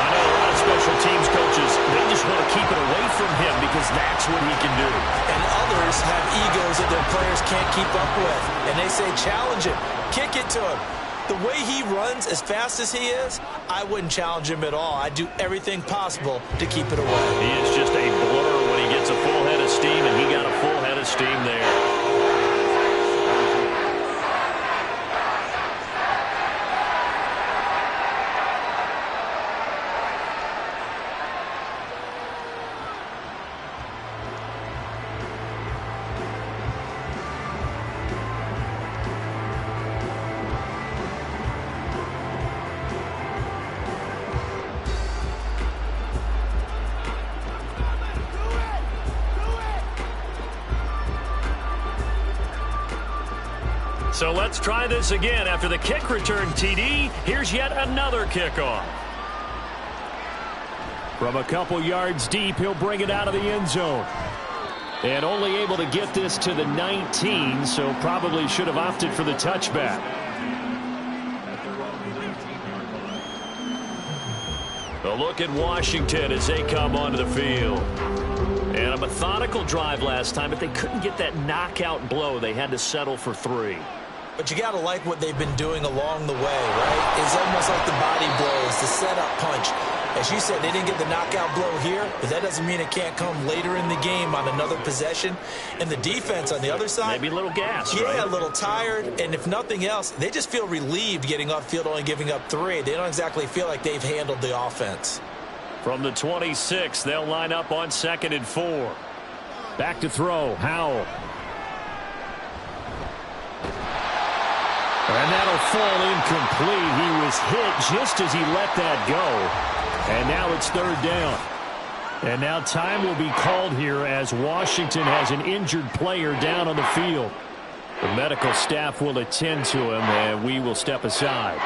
I know a lot of special teams coaches, they just want to keep it away from him because that's what he can do.
And others have egos that their players can't keep up with. And they say, challenge him. Kick it to him. The way he runs as fast as he is, I wouldn't challenge him at all. I'd do everything possible to keep it away.
He is just a blur when he gets a full head of steam, and he got a full head of steam there. So let's try this again. After the kick return TD, here's yet another kickoff.
From a couple yards deep, he'll bring it out of the end zone. And only able to get this to the 19, so probably should have opted for the touchback. A look at Washington as they come onto the field. And a methodical drive last time, but they couldn't get that knockout blow. They had to settle for 3.
But you got to like what they've been doing along the way, right? It's almost like the body blows, the setup punch. As you said, they didn't get the knockout blow here, but that doesn't mean it can't come later in the game on another possession. And the defense on the other side,
maybe a little gas,
yeah,
right?
A little tired. And if nothing else, they just feel relieved getting upfield, only giving up 3. They don't exactly feel like they've handled the offense.
From the 26, they'll line up on 2nd and 4.
Back to throw, Howell. And that'll fall incomplete. He was hit just as he let that go. And now it's 3rd down. And now time will be called here as Washington has an injured player down on the field. The medical staff will attend to him, and we will step aside.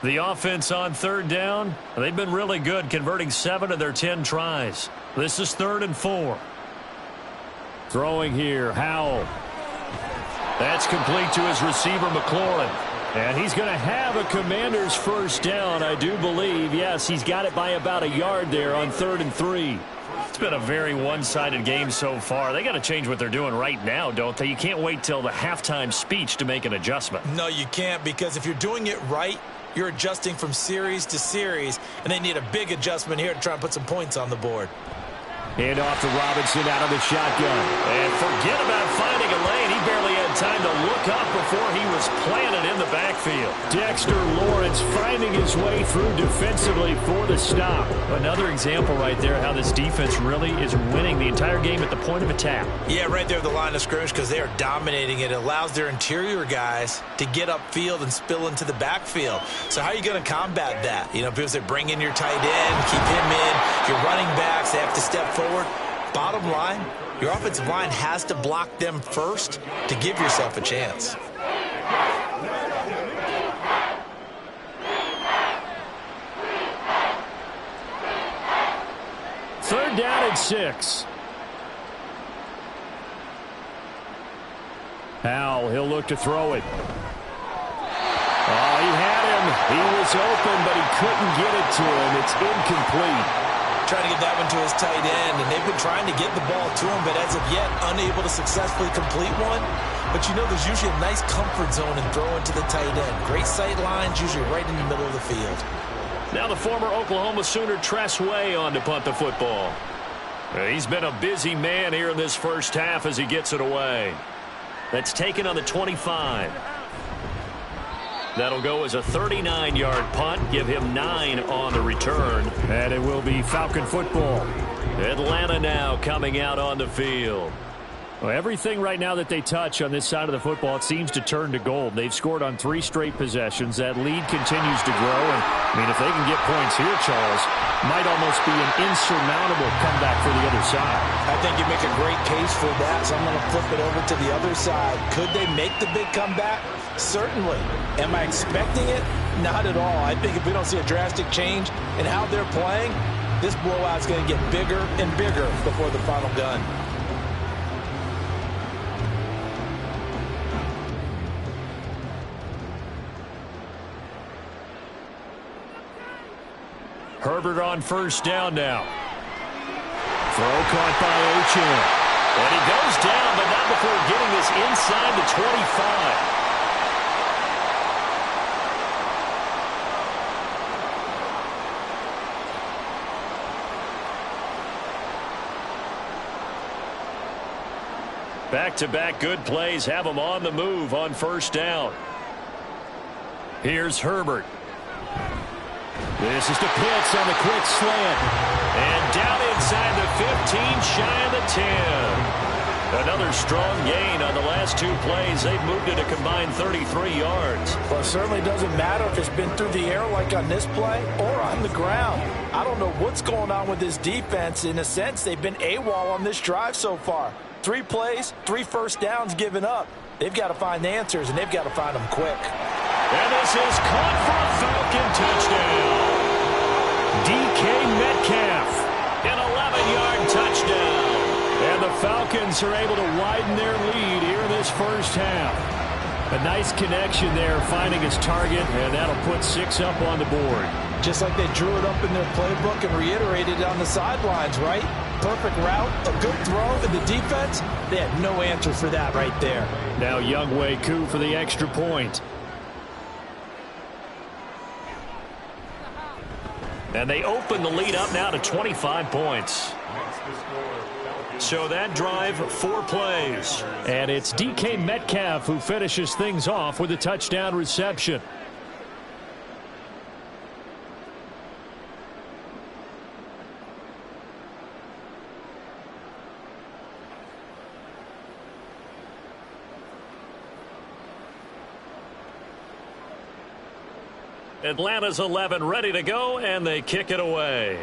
The offense on 3rd down, they've been really good, converting 7 of their 10 tries. This is 3rd and 4.
Throwing here, Howell.
That's complete to his receiver, McLaurin.
And he's going to have a Commander's first down, I do believe. Yes, he's got it by about a yard there on 3rd and 3.
It's been a very one-sided game so far. They got to change what they're doing right now, don't they? You can't wait till the halftime speech to make an adjustment.
No, you can't, because if you're doing it right, you're adjusting from series to series, and they need a big adjustment here to try and put some points on the board.
Hand off to Robinson out of the shotgun.
And forget about finding a lane. He barely had time to look up before he was planted in the backfield.
Dexter Lawrence finding his way through defensively for the stop.
Another example right there how this defense really is winning the entire game at the point of attack.
Yeah, right there at the line of scrimmage, because they are dominating it. It allows their interior guys to get upfield and spill into the backfield. So how are you going to combat that? You know, because they bring in your tight end, keep him in. Your running backs, they have to step forward. Bottom line, your offensive line has to block them first to give yourself a chance.
Third down and 6. Howell, he'll look to throw it. Oh, he had him. He was open, but he couldn't get it to him. It's incomplete.
Trying to get that one to his tight end, and they've been trying to get the ball to him, but as of yet, unable to successfully complete one. But you know, there's usually a nice comfort zone in throwing to the tight end. Great sight lines, usually right in the middle of the field.
Now the former Oklahoma Sooner Tress Way on to punt the football. He's been a busy man here in this first half as he gets it away. That's taken on the 25. That'll go as a 39-yard punt, give him 9 on the return.
And it will be Falcon football.
Atlanta now coming out on the field.
Well, everything right now that they touch on this side of the football, it seems to turn to gold. They've scored on 3 straight possessions. That lead continues to grow. And, I mean, if they can get points here, Charles, might almost be an insurmountable comeback for the other side.
I think you make a great case for that, so I'm going to flip it over to the other side. Could they make the big comeback? Certainly. Am I expecting it? Not at all. I think if we don't see a drastic change in how they're playing, this blowout's going to get bigger and bigger before the final gun.
Herbert on first down now. Throw caught by Ochan. And he goes down, but not before getting this inside the 25. Back-to-back good plays have him on the move on first down. Here's Herbert. This is to Pitts on the quick slant. And down inside the 15, shy of the 10. Another strong gain on the last two plays. They've moved it a combined 33 yards.
Well, it certainly doesn't matter if it's been through the air like on this play or on the ground. I don't know what's going on with this defense. In a sense, they've been AWOL on this drive so far. 3 plays, 3 first downs given up. They've got to find answers, and they've got to find them quick.
And this is caught for a Falcon touchdown. DK Metcalf, an 11-yard touchdown. And the Falcons are able to widen their lead here in this first half. A nice connection there, finding his target, and that'll put 6 up on the board.
Just like they drew it up in their playbook and reiterated it on the sidelines, right? Perfect route, a good throw, and the defense, they had no answer for that right there.
Now Younghoe Koo for the extra point. And they open the lead up now to 25 points. So that drive, 4 plays. And it's DK Metcalf who finishes things off with a touchdown reception. Atlanta's 11 ready to go, and they kick it away.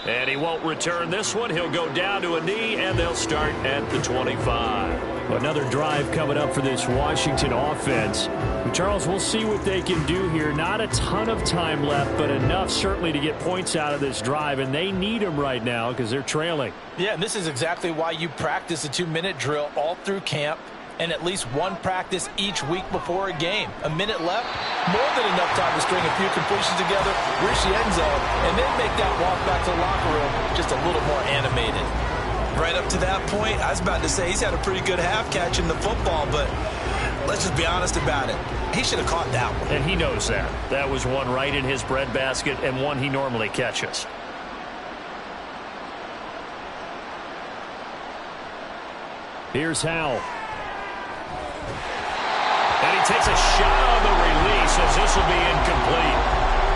And he won't return this one. He'll go down to a knee, and they'll start at the 25. Another drive coming up for this Washington offense. Charles, we'll see what they can do here. Not a ton of time left, but enough certainly to get points out of this drive, and they need them right now because they're trailing.
Yeah, and this is exactly why you practice a 2-minute drill all through camp, and at least one practice each week before a game. A minute left, more than enough time to string a few completions together, reach the end zone, and then make that walk back to the locker room just a little more animated.
Right up to that point, I was about to say he's had a pretty good half catching the football, but let's just be honest about it. He should have caught that one.
And he knows that. That was one right in his breadbasket and one he normally catches. Here's Howell. And he takes a shot on the release as this will be incomplete.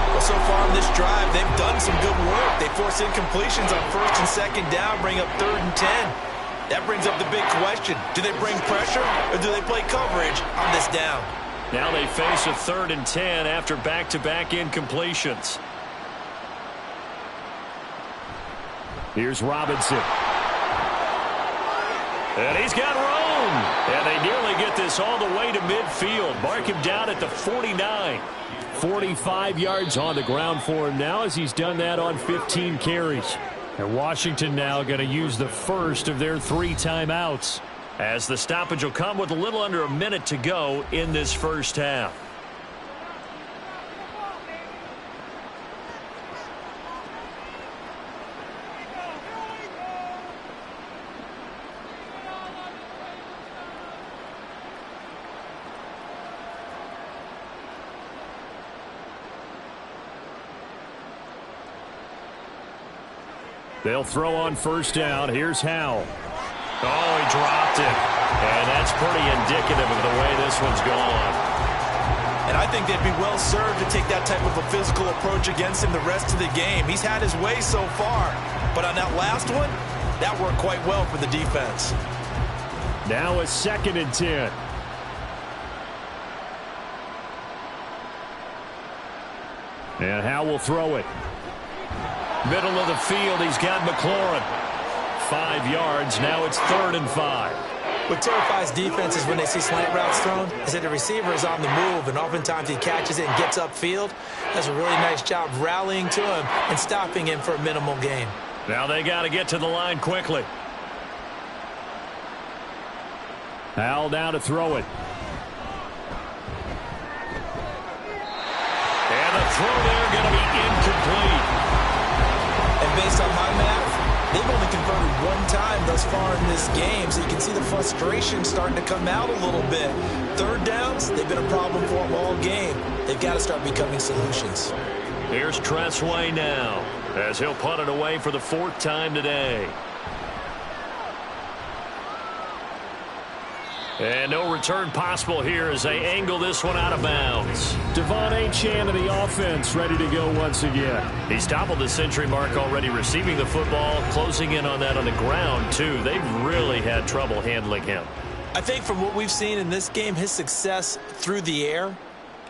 Well, so far on this drive, they've done some good work. They force incompletions on 1st and 2nd down, bring up 3rd and 10. That brings up the big question. Do they bring pressure or do they play coverage on this down?
Now they face a 3rd and 10 after back-to-back incompletions. Here's Robinson. And he's got room. And they nearly get this all the way to midfield. Mark him down at the 49. 45 yards on the ground for him now as he's done that on 15 carries. And Washington now going to use the first of their 3 timeouts, as the stoppage will come with a little under a minute to go in this first half. They'll throw on first down. Here's Howell. Oh, he dropped it. And that's pretty indicative of the way this one's gone.
And I think they'd be well served to take that type of a physical approach against him the rest of the game. He's had his way so far. But on that last one, that worked quite well for the defense.
Now a 2nd and 10. And Howell will throw it. Middle of the field, he's got McLaurin. 5 yards, now it's 3rd and 5.
What terrifies defenses when they see slant routes thrown is that the receiver is on the move, and oftentimes he catches it and gets upfield. Does a really nice job rallying to him and stopping him for a minimal gain.
Now they got to get to the line quickly. Howell now to throw it.
And based on my math, they've only converted one time thus far in this game, so you can see the frustration starting to come out a little bit. Third downs, they've been a problem for them all game. They've got to start becoming solutions.
Here's Tressway now, as he'll punt it away for the 4th time today. And no return possible here as they angle this one out of bounds.
Devon Achane of the offense ready to go once again.
He's toppled the century mark already receiving the football, closing in on that on the ground, too. They've really had trouble handling him.
I think from what we've seen in this game, his success through the air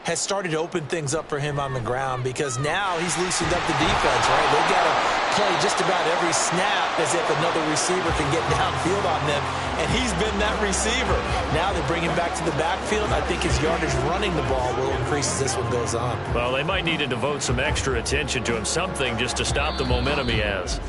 has started to open things up for him on the ground because now he's loosened up the defense, right? They've got to play just about every snap as if another receiver can get downfield on them, and he's been that receiver. Now they bring him back to the backfield. I think his yardage running the ball will increase as this one goes on.
Well, they might need to devote some extra attention to him, something just to stop the momentum he has.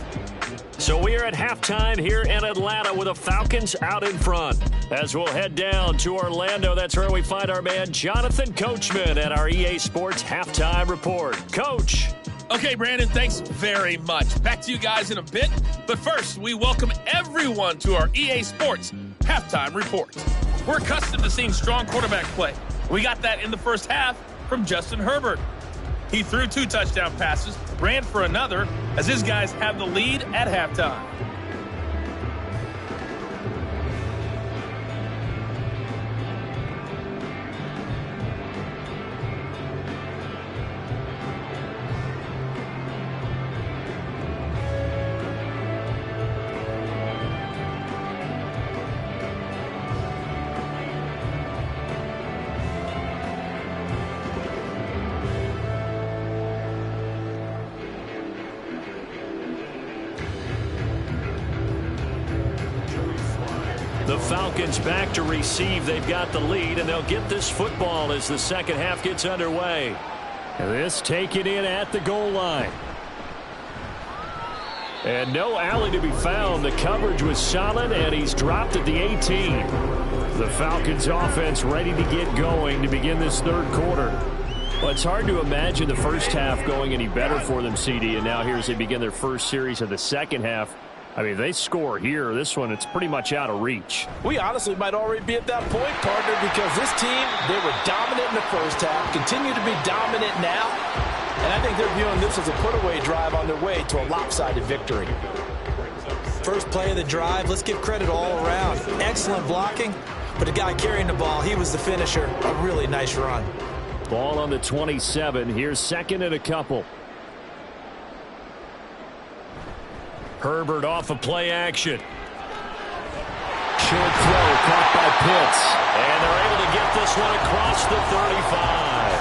So we are at halftime here in Atlanta with the Falcons out in front. As we'll head down to Orlando, that's where we find our man Jonathan Coachman at our EA Sports Halftime Report. Coach.
Okay, Brandon, thanks very much. Back to you guys in a bit. But first, we welcome everyone to our EA Sports Halftime Report. We're accustomed to seeing strong quarterback play. We got that in the first half from Justin Herbert. He threw 2 touchdown passes, ran for another, as his guys have the lead at halftime.
The Falcons back to receive. They've got the lead, and they'll get this football as the second half gets underway.
This taken in at the goal line. And no alley to be found. The coverage was solid, and he's dropped at the 18. The Falcons offense ready to get going to begin this third quarter. Well, it's hard to imagine the first half going any better for them, CD, and now here as they begin their first series of the second half. I mean, they score here. This one, it's pretty much out of reach.
We honestly might already be at that point, partner, because this team, they were dominant in the first half, continue to be dominant now, and I think they're viewing this as a put-away drive on their way to a lopsided victory. First play of the drive, let's give credit all around. Excellent blocking, but the guy carrying the ball, he was the finisher. A really nice run.
Ball on the 27. Here's second and a couple.
Herbert off of play action.
Short throw caught by Pitts.
And they're able to get this one across the 35.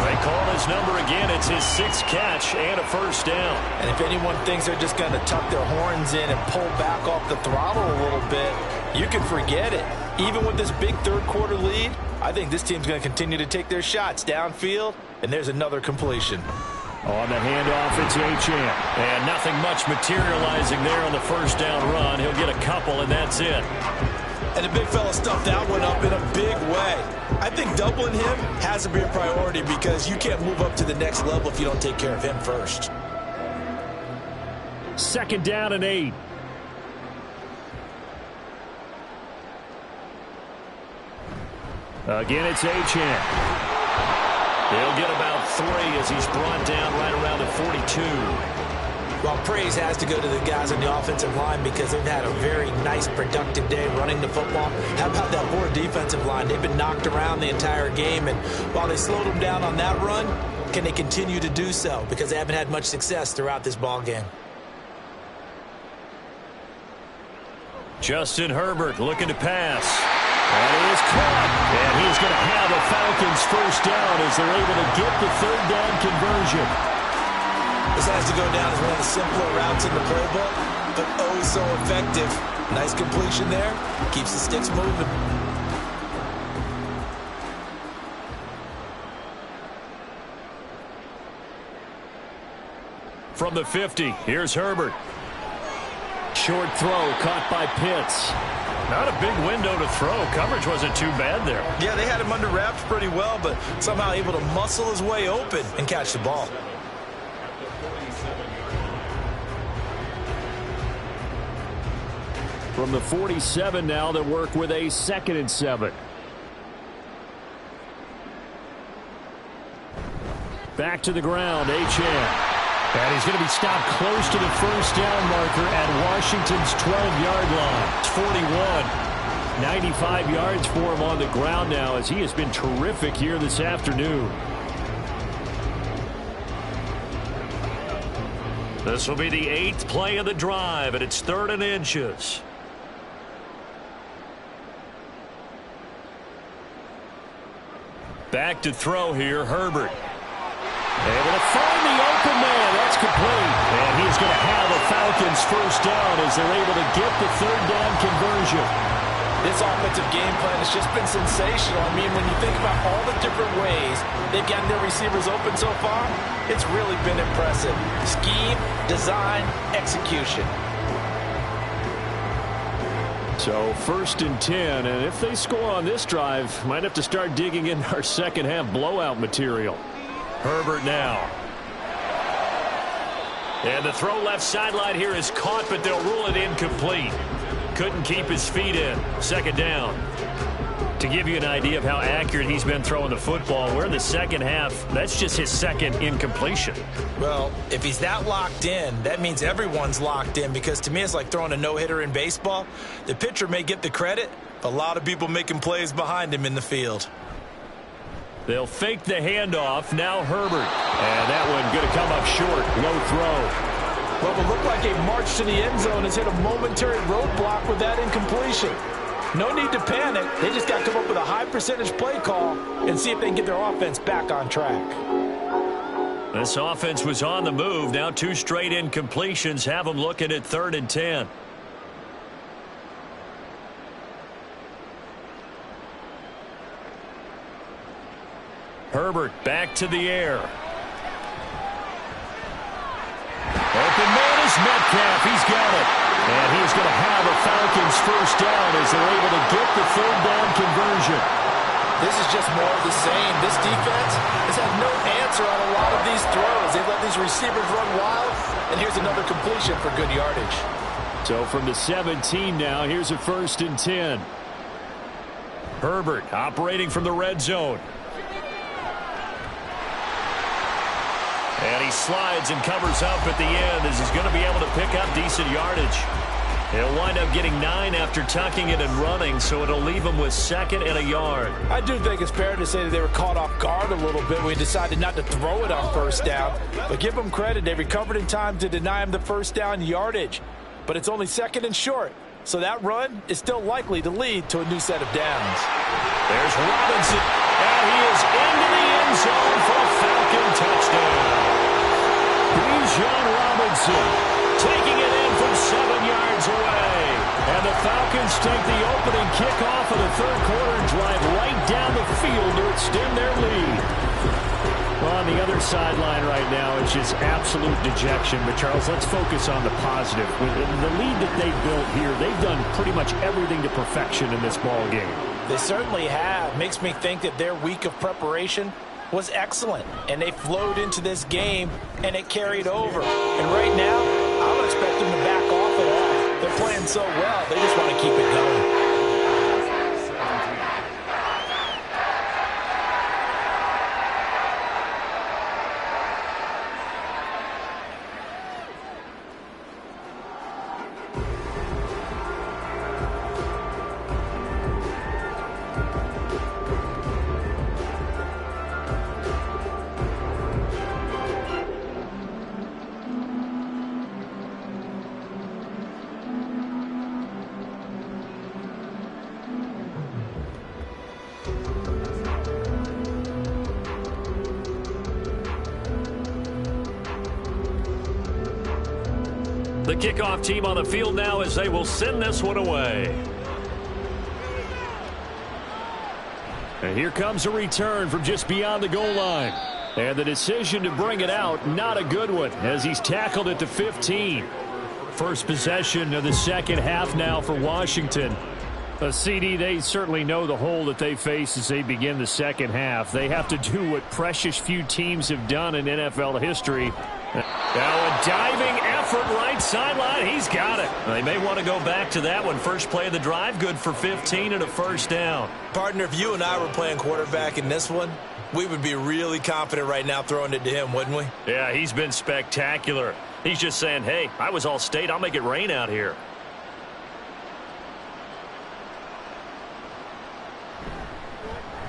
They call his number again. It's his 6th catch and a first down.
And if anyone thinks they're just going to tuck their horns in and pull back off the throttle a little bit, you can forget it. Even with this big third quarter lead, I think this team's going to continue to take their shots downfield, and there's another completion.
On the handoff, it's Achane.
And nothing much materializing there on the first down run. He'll get a couple, and that's it.
And the big fella stuffed that one up in a big way. I think doubling him has to be a priority because you can't move up to the next level if you don't take care of him first.
Second down and 8. Again, it's Achane.
He'll get about 3 as he's brought down right around the 42.
Well, praise has to go to the guys on the offensive line because they've had a very nice, productive day running the football. How about that poor defensive line? They've been knocked around the entire game, and while they slowed them down on that run, can they continue to do so? Because they haven't had much success throughout this ball game.
Justin Herbert looking to pass.
That is caught. And he's going to have a Falcons first down as they're able to get the third down conversion.
This has to go down as one of the simpler routes in the playbook, but oh so effective. Nice completion there. Keeps the sticks moving.
From the 50, here's Herbert.
Short throw caught by Pitts.
Not a big window to throw. Coverage wasn't too bad there.
Yeah, they had him under wraps pretty well, but somehow able to muscle his way open and catch the ball.
From the 47 now, they'll work with a 2nd and 7. Back to the ground, Achane. And he's going to be stopped close to the first down marker at Washington's 12-yard line. It's 41. 95 yards for him on the ground now as he has been terrific here this afternoon.
This will be the 8th play of the drive, and it's 3rd and inches. Back to throw here, Herbert.
Able to find the open man. That's complete. And he's going to have a Falcons first down as they're able to get the 3rd down conversion.
This offensive game plan has just been sensational. I mean, when you think about all the different ways they've gotten their receivers open so far, it's really been impressive. Scheme, design, execution.
So 1st and 10, and if they score on this drive, might have to start digging in our second half blowout material.
Herbert now. And the throw left sideline here is caught, but they'll rule it incomplete. Couldn't keep his feet in. 2nd down. To give you an idea of how accurate he's been throwing the football, we're in the second half. That's just his 2nd incompletion.
Well, if he's that locked in, that means everyone's locked in, because to me it's like throwing a no-hitter in baseball. The pitcher may get the credit, but a lot of people making plays behind him in the field.
They'll fake the handoff. Now Herbert. And that one going to come up short. Low throw.
Well, it looked like a march to the end zone has hit a momentary roadblock with that incompletion. No need to panic. They just got to come up with a high percentage play call and see if they can get their offense back on track.
This offense was on the move. Now 2 straight incompletions have them looking at 3rd and 10. Herbert back to the air.
Open man is Metcalf. He's got it. And he's going to have a Falcons first down as they're able to get the 3rd down conversion.
This is just more of the same. This defense has had no answer on a lot of these throws. They've let these receivers run wild, and here's another completion for good yardage.
So from the 17 now, here's a 1st and 10.
Herbert operating from the red zone. And he slides and covers up at the end as he's going to be able to pick up decent yardage. He'll wind up getting 9 after tucking it and running, so it'll leave him with 2nd and a yard.
I do think it's fair to say that they were caught off guard a little bit when we decided not to throw it on 1st down. But give them credit. They recovered in time to deny him the 1st down yardage. But it's only 2nd and short. So that run is still likely to lead to a new set of downs.
There's Robinson. And he is into the end zone for a Falcon touchdown.
John Robinson
taking it in from 7 yards away.
And the Falcons take the opening kickoff of the 3rd quarter and drive right down the field to extend their lead. Well, on the other sideline right now, it's just absolute dejection. But, Charles, let's focus on the positive. With the lead that they've built here, they've done pretty much everything to perfection in this ball game.
They certainly have. Makes me think that their week of preparation was excellent, and they flowed into this game, and it carried over. And right now, I would expect them to back off it all. They're playing so well, they just want to keep it going.
The kickoff team on the field now as they will send this one away.
And here comes a return from just beyond the goal line. And the decision to bring it out, not a good one, as he's tackled at the 15. First possession of the second half now for Washington. CD, they certainly know the hole that they face as they begin the second half. They have to do what precious few teams have done in NFL history.
Now a diving effort effort right sideline. He's got it. They may want to go back to that one. First play of the drive, good for 15 and a first down.
Partner, if you and I were playing quarterback in this one, we would be really confident right now throwing it to him, wouldn't we?
Yeah, he's been spectacular. He's just saying, hey, I was all state. I'll make it rain out here.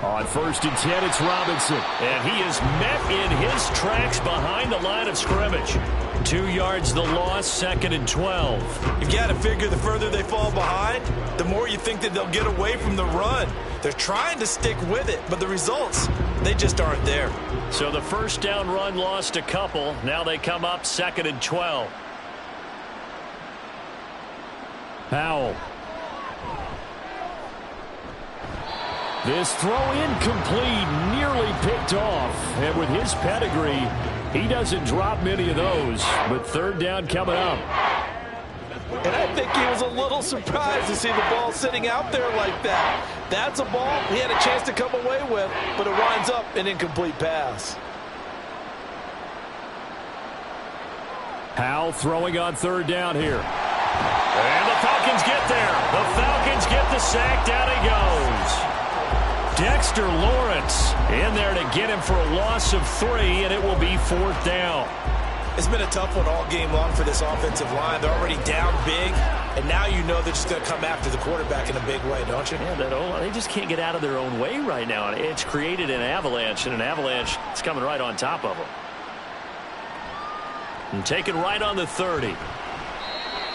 On 1st and 10, it's Robinson.
And he is met in his tracks behind the line of scrimmage. 2 yards the loss, 2nd and 12.
You've got to figure the further they fall behind, the more you think that they'll get away from the run. They're trying to stick with it, but the results, they just aren't there.
So the first down run lost a couple. Now they come up 2nd and 12.
Powell. This throw incomplete, nearly picked off. And with his pedigree, he doesn't drop many of those. But 3rd down coming up.
And I think he was a little surprised to see the ball sitting out there like that. That's a ball he had a chance to come away with, but it winds up an incomplete pass.
Powell throwing on 3rd down here.
And the Falcons get there. The Falcons get the sack. Down he goes. Dexter Lawrence in there to get him for a loss of 3, and it will be 4th down.
It's been a tough one all game long for this offensive line. They're already down big, and now you know they're just going to come after the quarterback in a big way, don't you?
Yeah, they just can't get out of their own way right now. It's created an avalanche, and an avalanche is coming right on top of them. And taken right on the 30.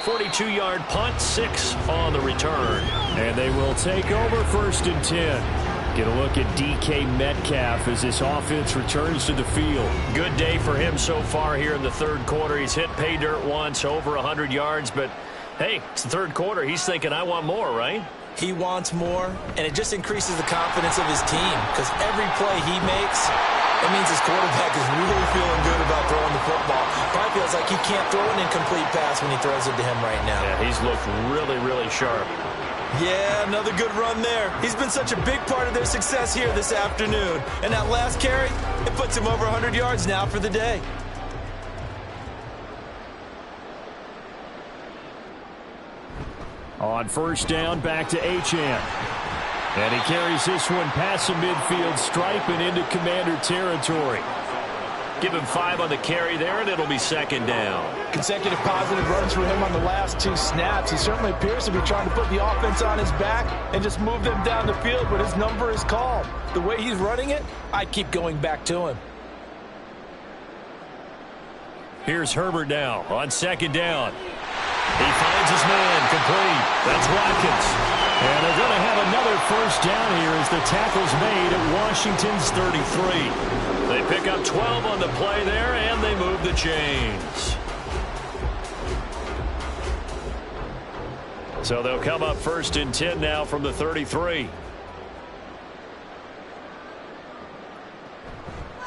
42-yard punt, 6 on the return.
And they will take over 1st and 10. Get a look at DK Metcalf as this offense returns to the field.
Good day for him so far here in the 3rd quarter. He's hit pay dirt once, over 100 yards. But, hey, it's the 3rd quarter. He's thinking, I want more, right?
He wants more, and it just increases the confidence of his team because every play he makes, it means his quarterback is really feeling good about throwing the football. Probably feels like he can't throw an incomplete pass when he throws it to him right now.
Yeah, he's looked really, really sharp.
Yeah, another good run there. He's been such a big part of their success here this afternoon. And that last carry, it puts him over 100 yards now for the day.
On 1st down, back to Achane. And he carries this one past the midfield stripe and into Commander territory.
Give him 5 on the carry there, and it'll be 2nd down.
Consecutive positive runs for him on the last 2 snaps. He certainly appears to be trying to put the offense on his back and just move them down the field, but his number is called. The way he's running it, I'd keep going back to him.
Here's Herbert now on 2nd down. He finds his man, complete. That's Watkins.
And they're going to have another 1st down here as the tackle's made at Washington's 33.
They pick up 12 on the play there, and they move the chains. So they'll come up 1st and 10 now from the 33.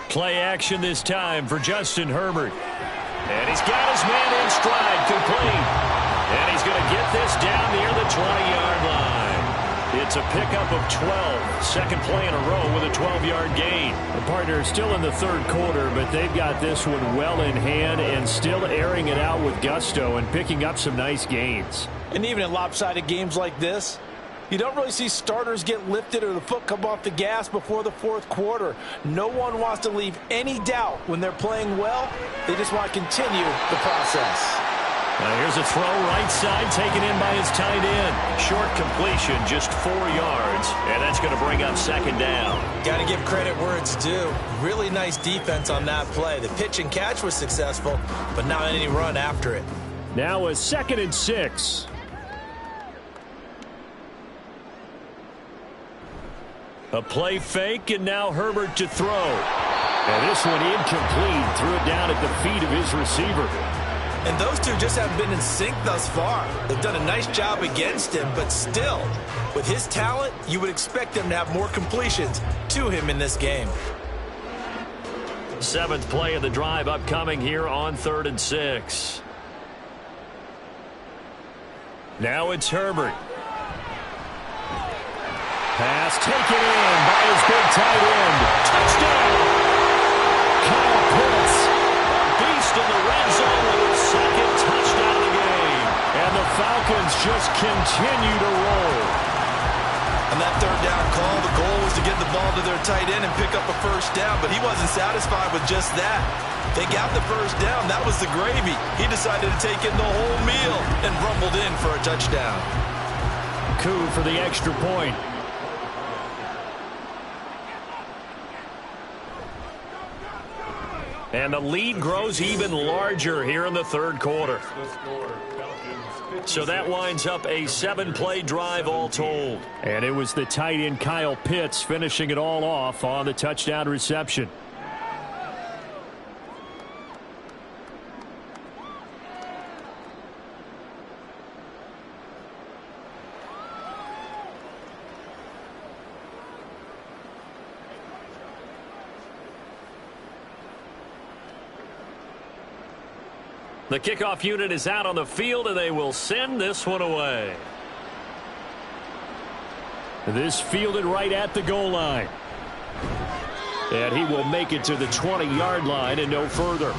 Play action this time for Justin Herbert. And he's got his man in stride, complete. And he's going to get this down near the 20-yard line. It's a pickup of 12. Second play in a row with a 12-yard gain.
The partner is still in the 3rd quarter, but they've got this one well in hand and still airing it out with gusto and picking up some nice gains.
And even in lopsided games like this, you don't really see starters get lifted or the foot come off the gas before the 4th quarter. No one wants to leave any doubt when they're playing well. They just want to continue the process.
Now here's a throw right side taken in by his tight end. Short completion, just 4 yards, and that's going to bring up 2nd down.
Got to give credit where it's due. Really nice defense on that play. The pitch and catch was successful, but not any run after it.
Now a 2nd and 6.
A play fake, and now Herbert to throw.
And this one incomplete. Threw it down at the feet of his receiver.
And those two just haven't been in sync thus far. They've done a nice job against him, but still, with his talent, you would expect them to have more completions to him in this game.
7th play of the drive upcoming here on 3rd and 6. Now it's Herbert.
Pass taken in by his big tight end. Touchdown! Kyle Pitts.
A beast in the red zone with his 2nd touchdown
just continue to roll.
On that third down call, the goal was to get the ball to their tight end and pick up a first down, but he wasn't satisfied with just that. They got the first down. That was the gravy. He decided to take in the whole meal and rumbled in for a touchdown.
Coup for the extra point. And the lead grows even larger here in the third quarter. So that winds up a 7-play drive all told. And it was the tight end Kyle Pitts finishing it all off on the touchdown reception. The kickoff unit is out on the field, and they will send this one away. This fielded right at the goal line. And he will make it to the 20-yard line and no further.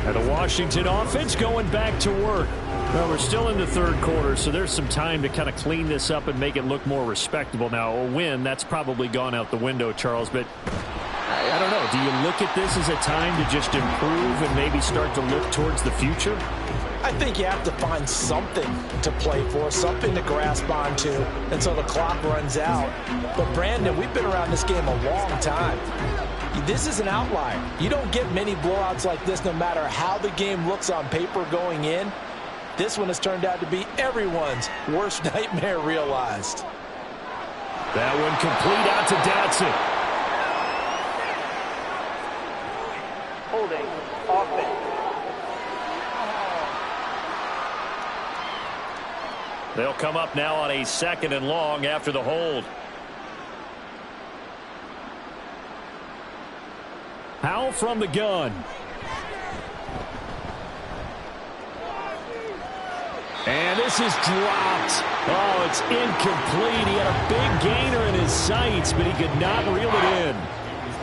And the Washington offense going back to work. Well, we're still in the third quarter, so there's some time to kind of clean this up and make it look more respectable. Now, a win, that's probably gone out the window, Charles, but I don't know. Do you look at this as a time to just improve and maybe start to look towards the future?
I think you have to find something to play for, something to grasp onto until the clock runs out. But, Brandon, we've been around this game a long time. This is an outlier. You don't get many blowouts like this no matter how the game looks on paper going in. This one has turned out to be everyone's worst nightmare realized.
That one complete out to Dotson.
Holding offense.
They'll come up now on a 2nd and long after the hold. Howell from the gun. And this is dropped. Oh, it's incomplete. He had a big gainer in his sights, but he could not reel it in.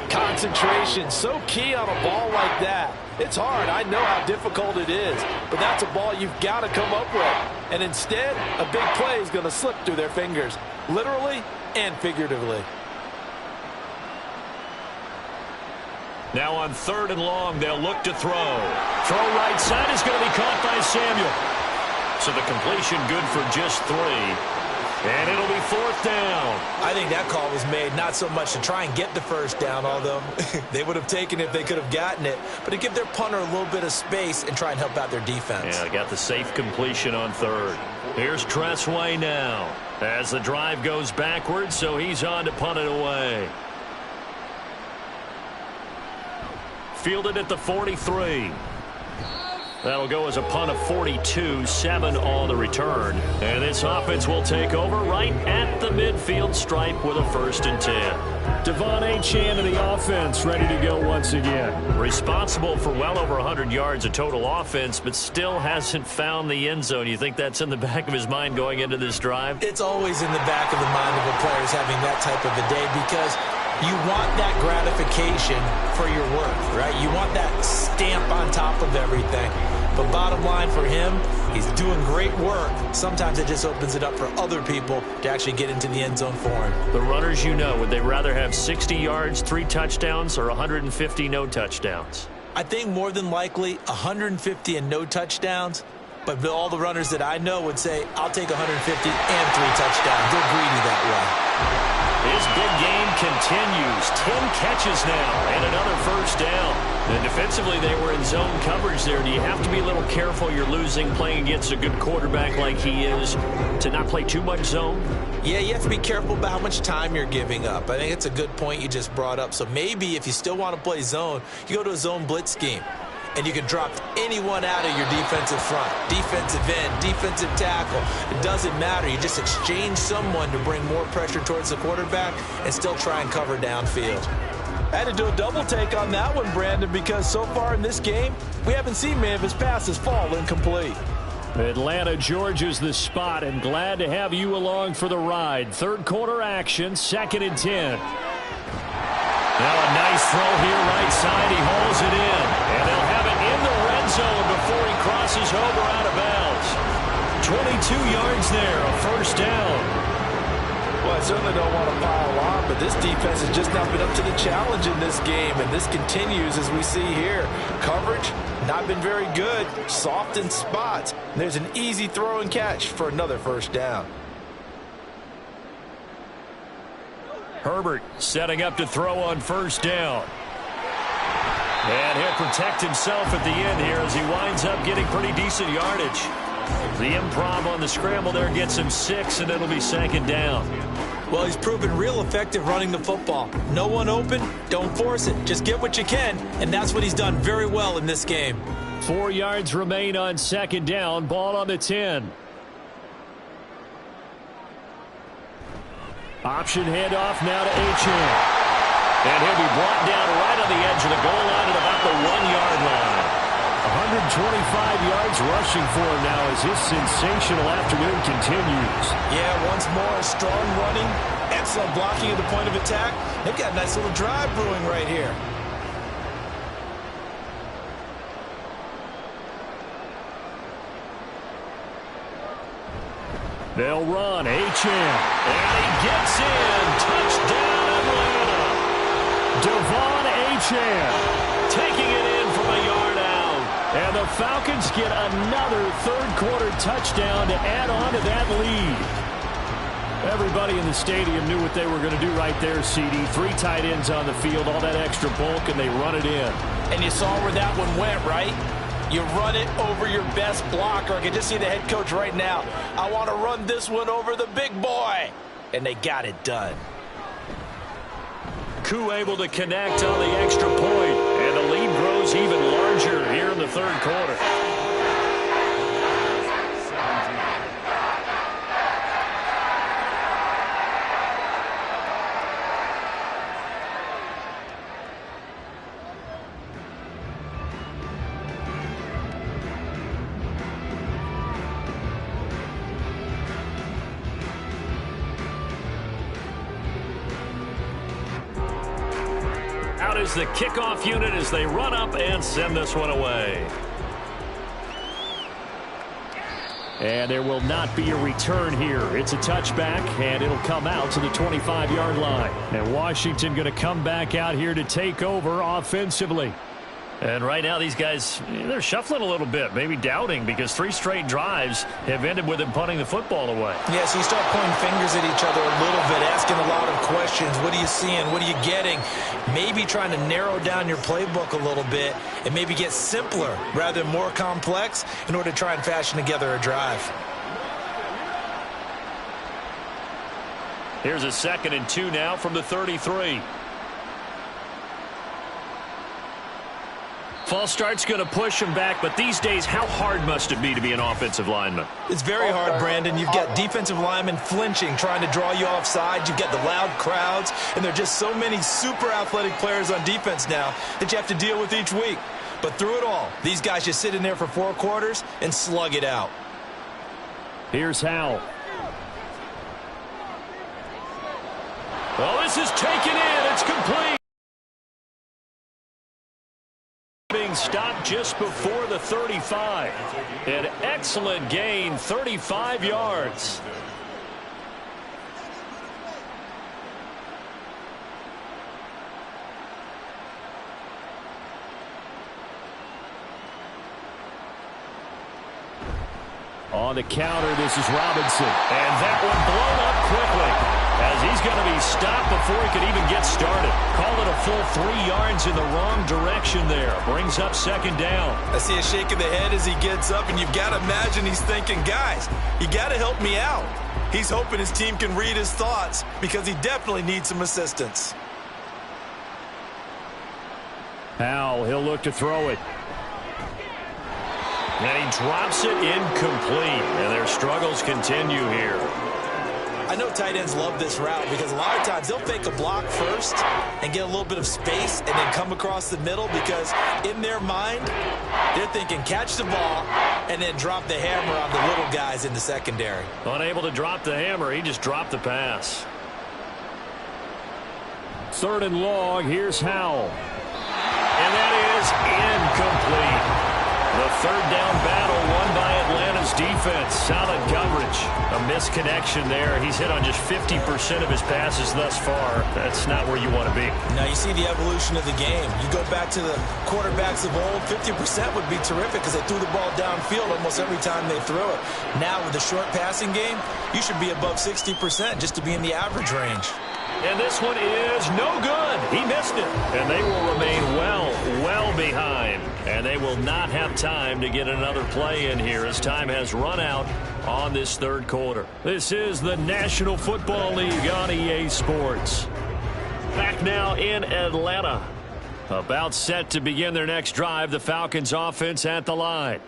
Concentration, so key on a ball like that. It's hard. I know how difficult it is, but that's a ball you've got to come up with. And instead, a big play is going to slip through their fingers, literally and figuratively.
Now on 3rd and long, they'll look to throw. Throw right side is going to be caught by Samuel. So the completion good for just 3. And it'll be 4th down.
I think that call was made not so much to try and get the first down, although they would have taken it if they could have gotten it, but to give their punter a little bit of space and try and help out their defense.
Yeah, they got the safe completion on 3rd. Here's Tressway now as the drive goes backwards, so he's on to punt it away. Fielded at the 43. That'll go as a punt of 42, 7 on the return. And this offense will take over right at the midfield stripe with a 1st and 10. Devon Achane of the offense ready to go once again. Responsible for well over 100 yards of total offense, but still hasn't found the end zone. You think that's in the back of his mind going into this drive?
It's always in the back of the mind of a player having that type of a day because you want that gratification for your work, right? You want that stamp on top of everything. But bottom line for him, he's doing great work. Sometimes it just opens it up for other people to actually get into the end zone for him.
The runners, you know, would they rather have 60 yards, 3 touchdowns, or 150 no touchdowns?
I think more than likely 150 and no touchdowns. But all the runners that I know would say, I'll take 150 and 3 touchdowns. They're greedy that way.
His big game continues. 10 catches now and another 1st down. And defensively, they were in zone coverage there. Do you have to be a little careful you're losing playing against a good quarterback like he is to not play too much zone?
Yeah, you have to be careful about how much time you're giving up. I think it's a good point you just brought up. So maybe if you still want to play zone, you go to a zone blitz scheme. And you can drop anyone out of your defensive front, defensive end, defensive tackle. It doesn't matter. You just exchange someone to bring more pressure towards the quarterback and still try and cover downfield. I had to do a double take on that one, Brandon, because so far in this game, we haven't seen many of his passes fall incomplete.
Atlanta, Georgia's the spot, and glad to have you along for the ride. 3rd quarter action, 2nd and 10. Now a nice throw here right side. He hauls it in. And they'll have it in the red zone before he crosses over out of bounds. 22 yards there, a first down.
Well, I certainly don't want to pile on, but this defense has just not been up to the challenge in this game, and this continues as we see here. Coverage, not been very good, soft in spots. And there's an easy throw and catch for another first down.
Herbert setting up to throw on first down. And he'll protect himself at the end here as he winds up getting pretty decent yardage. The improv on the scramble there gets him 6, and it'll be second down.
Well, he's proven real effective running the football. No one open, don't force it. Just get what you can, and that's what he's done very well in this game.
4 yards remain on second down. Ball on the 10. Option handoff now to Achane. And he'll be brought down right on the edge of the goal line at about the 1-yard line. 125 yards rushing for him now as his sensational afternoon continues.
Yeah, once more, strong running, excellent blocking at the point of attack. They've got a nice little drive brewing right here.
They'll run. Achane. And he gets in. Touchdown, Atlanta. Devon Achane taking it in from a yard out. And the Falcons get another third-quarter touchdown to add on to that lead. Everybody in the stadium knew what they were going to do right there, CD. 3 tight ends on the field, all that extra bulk, and they run it in.
And you saw where that one went, right? You run it over your best blocker. I can just see the head coach right now. I want to run this one over the big boy. And they got it done.
Koo able to connect on the extra point, and the lead grows even larger here in the third quarter. Out is the kickoff unit as they run up and send this one away. And there will not be a return here. It's a touchback, and it'll come out to the 25-yard line. And Washington going to come back out here to take over offensively. And right now these guys, they're shuffling a little bit, maybe doubting, because 3 straight drives have ended with them punting the football away.
Yeah, so you start pointing fingers at each other a little bit, asking a lot of questions. What are you seeing? What are you getting? Maybe trying to narrow down your playbook a little bit and maybe get simpler rather than more complex in order to try and fashion together a drive.
Here's a 2nd and 2 now from the 33. False start's going to push him back, but these days, how hard must it be to be an offensive lineman?
It's very hard, Brandon. You've got defensive linemen flinching, trying to draw you offside. You've got the loud crowds, and there are just so many super athletic players on defense now that you have to deal with each week. But through it all, these guys just sit in there for 4 quarters and slug it out.
Here's Howell. Well, this is taken in. It's complete. Being stopped just before the 35. An excellent gain, 35 yards. On the counter, this is Robinson. And that one blown up quickly, as he's going to be stopped before he could even get started. Call it a full 3 yards in the wrong direction there. Brings up second down.
I see a shake of the head as he gets up, and you've got to imagine he's thinking, guys, you got to help me out. He's hoping his team can read his thoughts because he definitely needs some assistance.
Howell, he'll look to throw it. And he drops it incomplete. And their struggles continue here.
I know tight ends love this route because a lot of times they'll fake a block first and get a little bit of space and then come across the middle because in their mind, they're thinking catch the ball and then drop the hammer on the little guys in the secondary.
Unable to drop the hammer, he just dropped the pass. 3rd and long, here's Howell. And that is incomplete. The 3rd down battle won by Atlanta
Alabama's defense, solid coverage. A misconnection there. He's hit on just 50% of his passes thus far. That's not where you want to be.
Now you see the evolution of the game. You go back to the quarterbacks of old, 50% would be terrific because they threw the ball downfield almost every time they threw it. Now with the short passing game, you should be above 60% just to be in the average range.
And this one is no good. He missed it. And they will remain well behind. And they will not have time to get another play in here as time has run out on this third quarter. This is the National Football League on EA Sports. Back now in Atlanta. About set to begin their next drive, the Falcons offense at the line.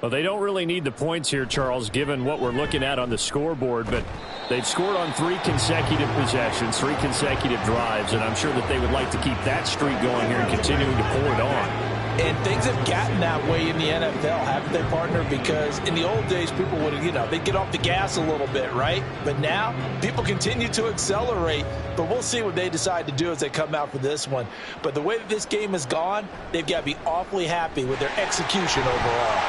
Well, they don't really need the points here, Charles, given what we're looking at on the scoreboard, but they've scored on 3 consecutive possessions, 3 consecutive drives, and I'm sure that they would like to keep that streak going here and continuing to pour it on.
And things have gotten that way in the NFL, haven't they, partner? Because in the old days, people would, they'd get off the gas a little bit, right? But now, people continue to accelerate. But we'll see what they decide to do as they come out for this one. But the way that this game has gone, they've got to be awfully happy with their execution overall.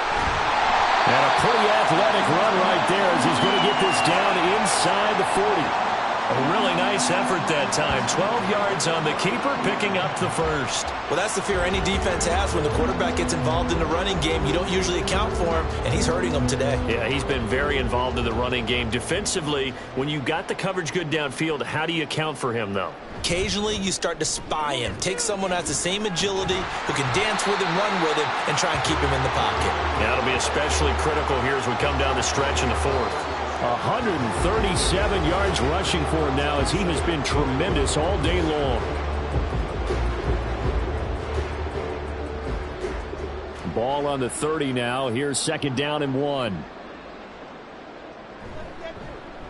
And a pretty athletic run right there as he's going to get this down inside the 40.
A really nice effort that time. 12 yards on the keeper, picking up the first.
Well, that's the fear any defense has when the quarterback gets involved in the running game. You don't usually account for him, and he's hurting them today.
Yeah, he's been very involved in the running game. Defensively, when you got the coverage good downfield, how do you account for him, though?
Occasionally, you start to spy him. Take someone who has the same agility, who can dance with him, run with him, and try and keep him in the pocket.
Yeah, it'll be especially critical here as we come down the stretch in the fourth.
137 yards rushing for him now as he has been tremendous all day long. Ball on the 30 now. Here's 2nd down and 1.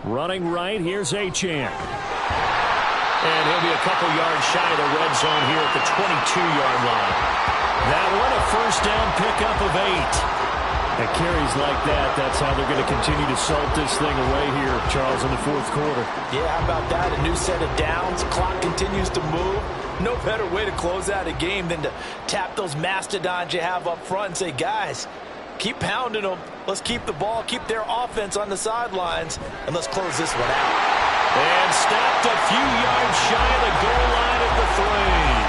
Running right. Here's Achane.
And he'll be a couple yards shy of the red zone here at the 22-yard line.
That one a first down pickup of 8. At carries like that, that's how they're going to continue to salt this thing away here, Charles, in the fourth quarter.
Yeah, how about that? A new set of downs. Clock continues to move. No better way to close out a game than to tap those mastodons you have up front and say, guys, keep pounding them. Let's keep the ball, keep their offense on the sidelines, and let's close this one out.
And stopped a few yards shy of the goal line at the 3.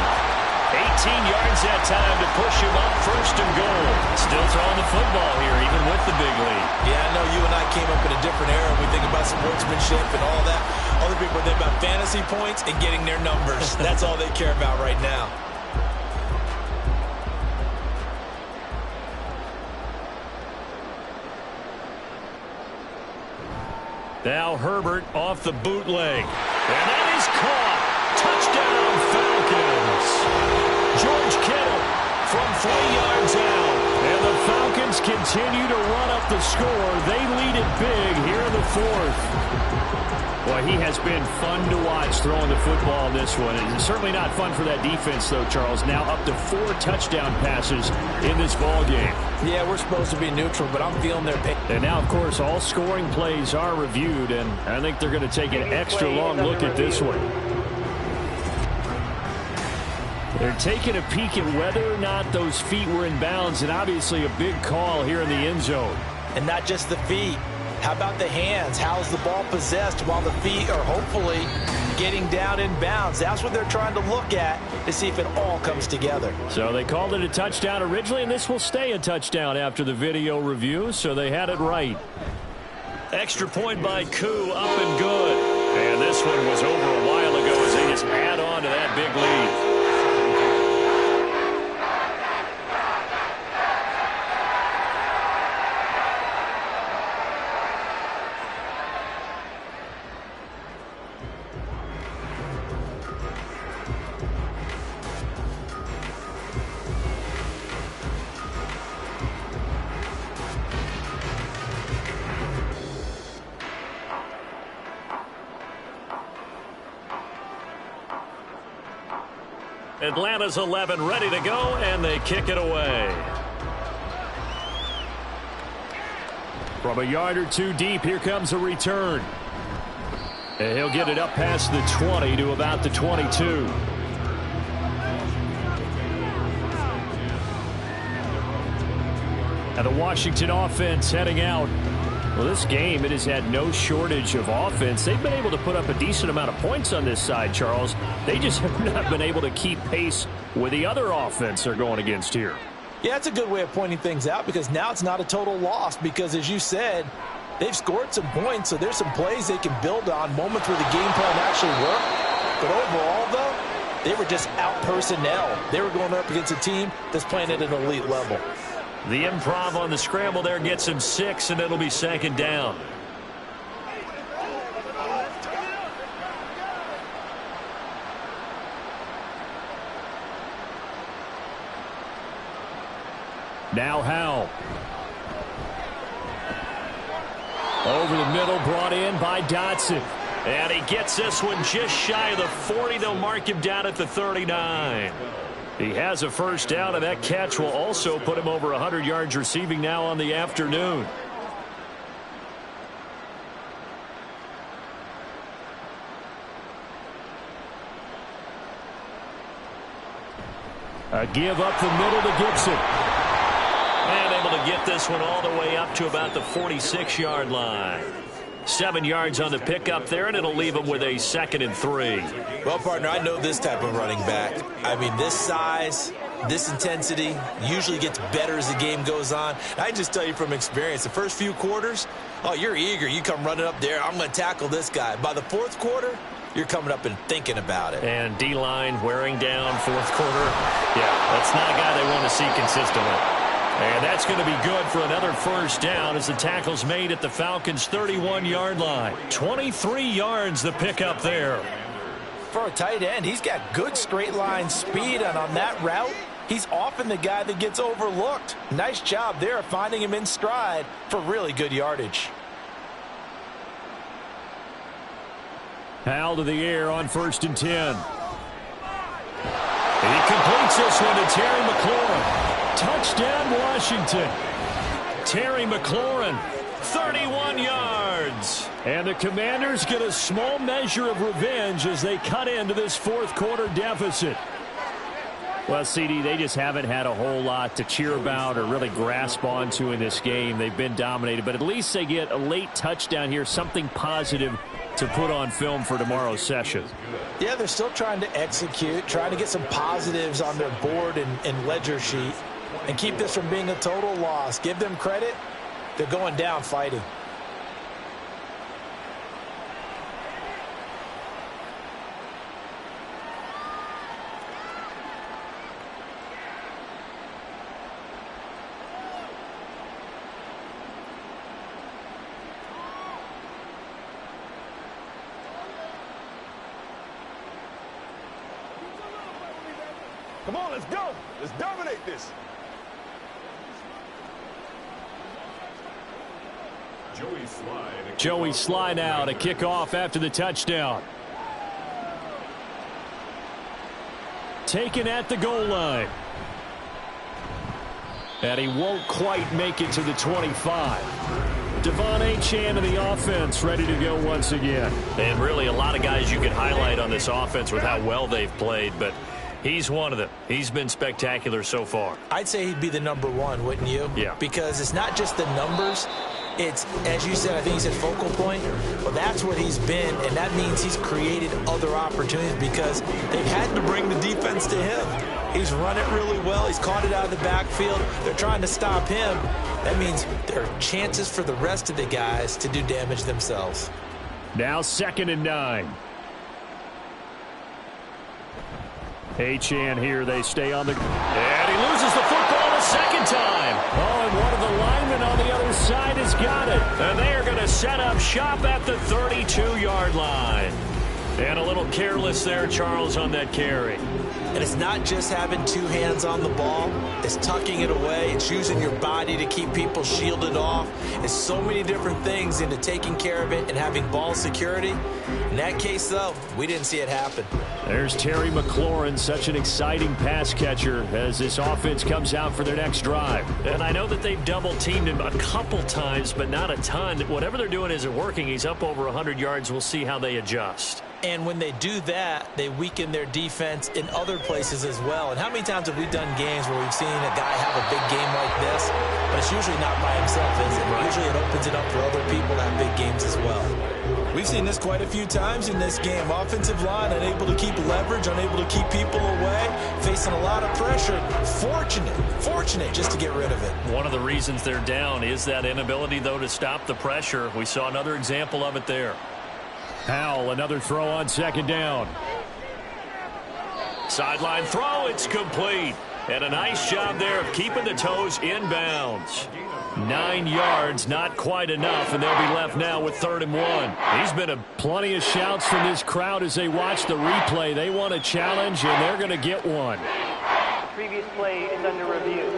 18 yards that time to push him up 1st and goal. Still throwing the football here, even with the big lead.
Yeah, I know you and I came up in a different era. We think about sportsmanship and all that. Other people think about fantasy points and getting their numbers. That's all they care about right now.
Now Herbert off the bootleg. And that is caught. Touchdown, Falcons. George Kittle from 3 yards out.
And the Falcons continue to run up the score. They lead it big here in the fourth. Boy, he has been fun to watch throwing the football in this one. It's certainly not fun for that defense, though, Charles. Now up to 4 touchdown passes in this ball game.
Yeah, we're supposed to be neutral, but I'm feeling their pain.
And now, of course, all scoring plays are reviewed, and I think they're going to take an extra long look at this one. They're taking a peek at whether or not those feet were in bounds, and obviously a big call here in the end zone.
And not just the feet. How about the hands? How's the ball possessed while the feet are hopefully getting down in bounds? That's what they're trying to look at to see if it all comes together.
So they called it a touchdown originally, and this will stay a touchdown after the video review, so they had it right.
Extra point by Koo, up and good. And this one was over a while ago as they just add on to that big lead. Atlanta's 11 ready to go, and they kick it away.
From a yard or two deep, here comes a return. And he'll get it up past the 20 to about the 22. The Washington offense heading out. Well, this game, it has had no shortage of offense. They've been able to put up a decent amount of points on this side, Charles. They just have not been able to keep pace with the other offense they're going against here.
Yeah, that's a good way of pointing things out because now it's not a total loss because, as you said, they've scored some points, so there's some plays they can build on, moments where the game plan actually worked. But overall, though, they were just out personnel. They were going up against a team that's playing at an elite level.
The improv on the scramble there gets him 6, and it'll be second down.
Now Howell. Over the middle, brought in by Dotson.
And he gets this one just shy of the 40. They'll mark him down at the 39. He has a first down, and that catch will also put him over 100 yards receiving now on the afternoon.
A give up the middle to Gibson.
And able to get this one all the way up to about the 46-yard line. 7 yards on the pickup there, and it'll leave him with a 2nd and 3.
Well, partner, I know this type of running back. I mean, this size, this intensity usually gets better as the game goes on. I can just tell you from experience, the first few quarters, oh, you're eager. You come running up there, I'm going to tackle this guy. By the fourth quarter, you're coming up and thinking about it.
And D-line wearing down fourth quarter. Yeah, that's not a guy they want to see consistently. And that's going to be good for another first down as the tackle's made at the Falcons' 31-yard line. 23 yards the pickup there.
For a tight end, he's got good straight line speed, and on that route, he's often the guy that gets overlooked. Nice job there of finding him in stride for really good yardage.
Howell to the air on 1st and 10. He completes this one to Terry McLaurin. Touchdown, Washington. Terry McLaurin, 31 yards. And the Commanders get a small measure of revenge as they cut into this fourth quarter deficit. Well, CD, they just haven't had a whole lot to cheer about or really grasp onto in this game. They've been dominated, but at least they get a late touchdown here, something positive to put on film for tomorrow's session.
Yeah, they're still trying to execute, trying to get some positives on their board and ledger sheet and keep this from being a total loss. Give them credit. They're going down fighting.
Come on, let's go. Let's dominate this.
Joey Slye now to kick off after the touchdown. Taken at the goal line. And he won't quite make it to the 25. Devon Achane of the offense ready to go once again.
And really a lot of guys you could highlight on this offense with how well they've played, but he's one of them. He's been spectacular so far.
I'd say he'd be the number one, wouldn't you?
Yeah.
Because it's not just the numbers. It's, as you said, I think he said focal point. Well, that's what he's been, and that means he's created other opportunities because they've had to bring the defense to him. He's run it really well. He's caught it out of the backfield. They're trying to stop him. That means there are chances for the rest of the guys to do damage themselves.
Now 2nd and 9. Achane here. They stay on the... And he loses the football a second time. Oh, and one of the linemen on the other side has got it.
And they are going to set up shop at the 32-yard line. And a little careless there, Charles, on that carry.
And it's not just having two hands on the ball. It's tucking it away. It's using your body to keep people shielded off. It's so many different things into taking care of it and having ball security. In that case, though, we didn't see it happen.
There's Terry McLaurin, such an exciting pass catcher as this offense comes out for their next drive.
And I know that they've double-teamed him a couple times, but not a ton. Whatever they're doing isn't working. He's up over 100 yards. We'll see how they adjust.
And when they do that, they weaken their defense in other places as well. And how many times have we done games where we've seen a guy have a big game like this, but it's usually not by himself, is it? Right. Usually it opens it up for other people to have big games as well. We've seen this quite a few times in this game. Offensive line unable to keep leverage, unable to keep people away, facing a lot of pressure. Fortunate just to get rid of it.
One of the reasons they're down is that inability, though, to stop the pressure. We saw another example of it there.
Howell, another throw on second down.
Sideline throw, it's complete. And a nice job there of keeping the toes inbounds. 9 yards, not quite enough, and they'll be left now with 3rd and 1.
He's been plenty of shouts from this crowd as they watch the replay. They want a challenge, and they're going to get one.
Previous play is under review.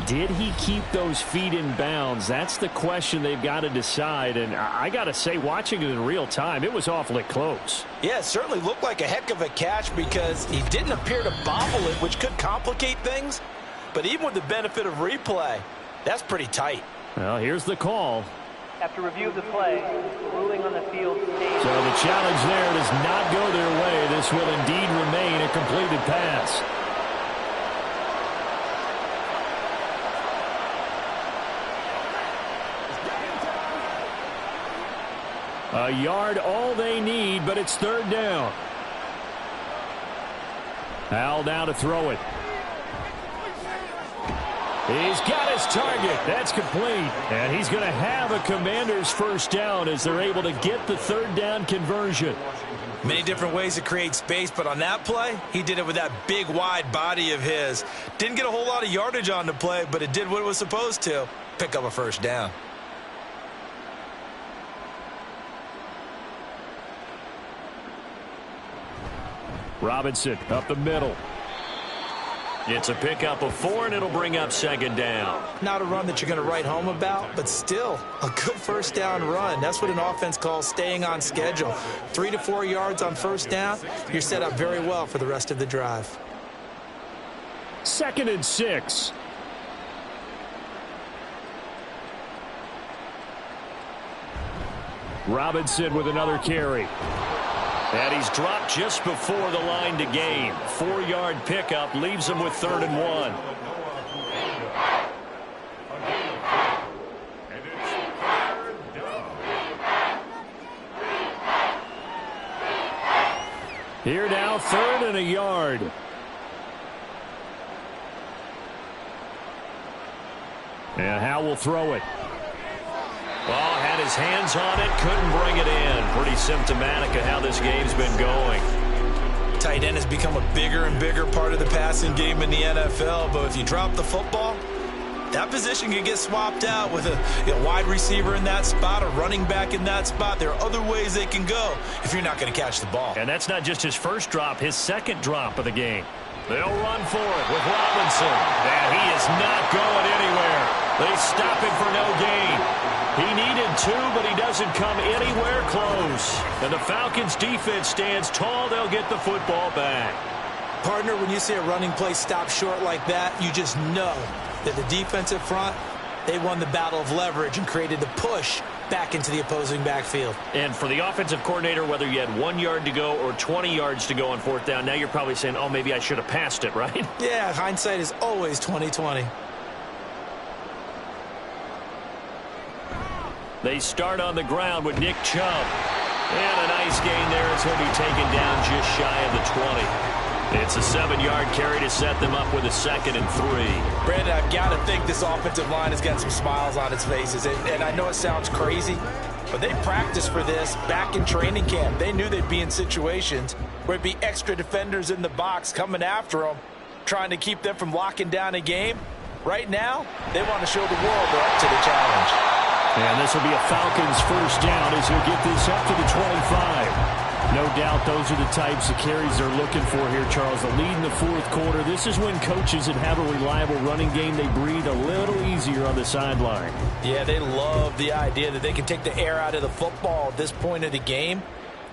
Did he keep those feet in bounds? That's the question they've got to decide. And I got to say, watching it in real time, it was awfully close.
Yeah, it certainly looked like a heck of a catch because he didn't appear to bobble it, which could complicate things. But even with the benefit of replay, that's pretty tight.
Well, here's the call.
After review of the play, ruling on the field stays.
So the challenge there does not go their way. This will indeed remain a completed pass. A yard, all they need, but it's 3rd down. Howell now to throw it. He's got his target. That's complete. And he's going to have a Commanders' 1st down as they're able to get the 3rd down conversion.
Many different ways to create space, but on that play, he did it with that big, wide body of his. Didn't get a whole lot of yardage on the play, but it did what it was supposed to. Pick up a 1st down.
Robinson up the middle.
It's a pickup of 4, and it'll bring up 2nd down.
Not a run that you're going to write home about, but still a good 1st down run. That's what an offense calls staying on schedule. 3 to 4 yards on 1st down, you're set up very well for the rest of the drive.
2nd and 6. Robinson with another carry.
And he's dropped just before the line to gain. 4-yard pickup leaves him with 3rd and 1.
Here now, 3rd and a yard. And Howell will throw it.
Well, had his hands on it, couldn't bring it in. Pretty symptomatic of how this game's been going.
Tight end has become a bigger and bigger part of the passing game in the NFL, but if you drop the football, that position can get swapped out with a wide receiver in that spot, a running back in that spot. There are other ways they can go if you're not going to catch the ball.
And that's not just his first drop, his 2nd drop of the game. They'll run for it with Robinson. And he is not going anywhere. They stop him for no gain. He needed 2, but he doesn't come anywhere close. And the Falcons' defense stands tall. They'll get the football back.
Partner, when you see a running play stop short like that, you just know that the defensive front, they won the battle of leverage and created the push back into the opposing backfield.
And for the offensive coordinator, whether you had 1 yard to go or 20 yards to go on 4th down, now you're probably saying, oh, maybe I should have passed it, right?
Yeah, hindsight is always 20/20.
They start on the ground with Nick Chubb. And a nice gain there as he'll be taken down just shy of the 20. It's a 7-yard carry to set them up with a 2nd and 3.
Brandon, I've got to think this offensive line has got some smiles on its faces. And I know it sounds crazy, but they practiced for this back in training camp. They knew they'd be in situations where it'd be extra defenders in the box coming after them, trying to keep them from locking down a game. Right now, they want to show the world they're up to the challenge.
And this will be a Falcons 1st down as he'll get this up to the 25. No doubt those are the types of carries they're looking for here, Charles. The lead in the 4th quarter. This is when coaches that have a reliable running game, they breathe a little easier on the sideline.
Yeah, they love the idea that they can take the air out of the football at this point of the game.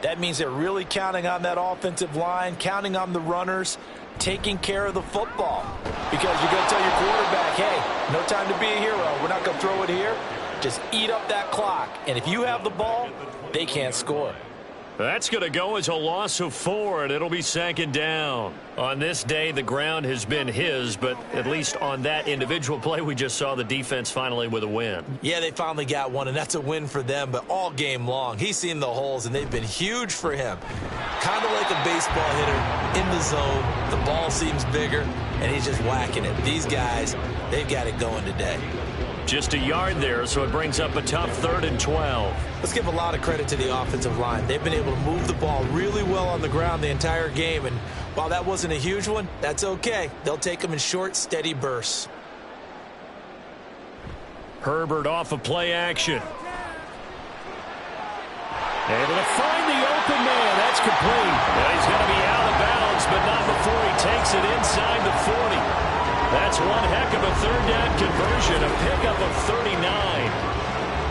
That means they're really counting on that offensive line, counting on the runners, taking care of the football. Because you're going to tell your quarterback, hey, no time to be a hero. We're not going to throw it here. Just eat up that clock. And if you have the ball, they can't score.
That's going to go as a loss of 4, and it'll be 2nd down. On this day, the ground has been his, but at least on that individual play, we just saw the defense finally with a win.
Yeah, they finally got one, and that's a win for them, but all game long, he's seen the holes, and they've been huge for him. Kind of like a baseball hitter in the zone. The ball seems bigger, and he's just whacking it. These guys, they've got it going today.
Just a yard there, so it brings up a tough 3rd and 12.
Let's give a lot of credit to the offensive line. They've been able to move the ball really well on the ground the entire game, and while that wasn't a huge one, that's okay. They'll take them in short, steady bursts.
Herbert off of play action. Able to find the open man. That's complete. And he's going to be out of bounds, but not before he takes it inside the 40. That's one heck of a 3rd down conversion, a pickup of 39.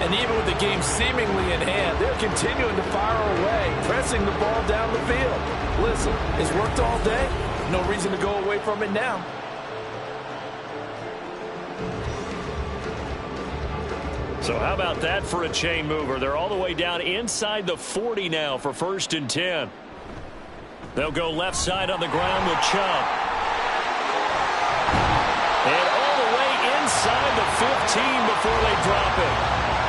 And even with the game seemingly in hand, they're continuing to fire away, pressing the ball down the field. Listen, it's worked all day. No reason to go away from it now.
So how about that for a chain mover? They're all the way down inside the 40 now for 1st and 10. They'll go left side on the ground with Chubb. And all the way inside the 15 before they drop it.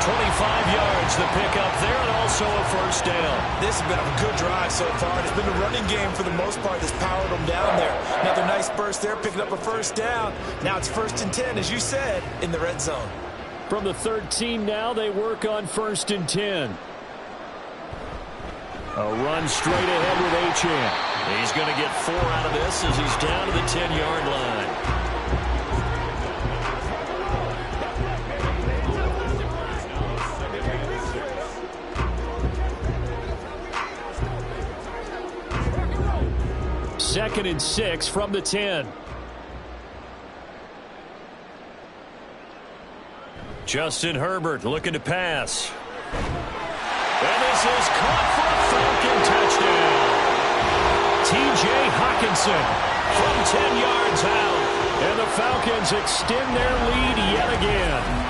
25 yards the pickup there, and also a 1st down.
This has been a good drive so far. It's been a running game for the most part that's powered them down there. Another nice burst there, picking up a 1st down. Now it's 1st and 10, as you said, in the red zone.
From the 13 now, they work on 1st and 10. A run straight ahead with Achane. He's going to get 4 out of this as he's down to the 10-yard line. Second and 6 from the 10. Justin Herbert looking to pass. And this is caught for a Falcon touchdown. T.J. Hawkinson from 10 yards out. And the Falcons extend their lead yet again.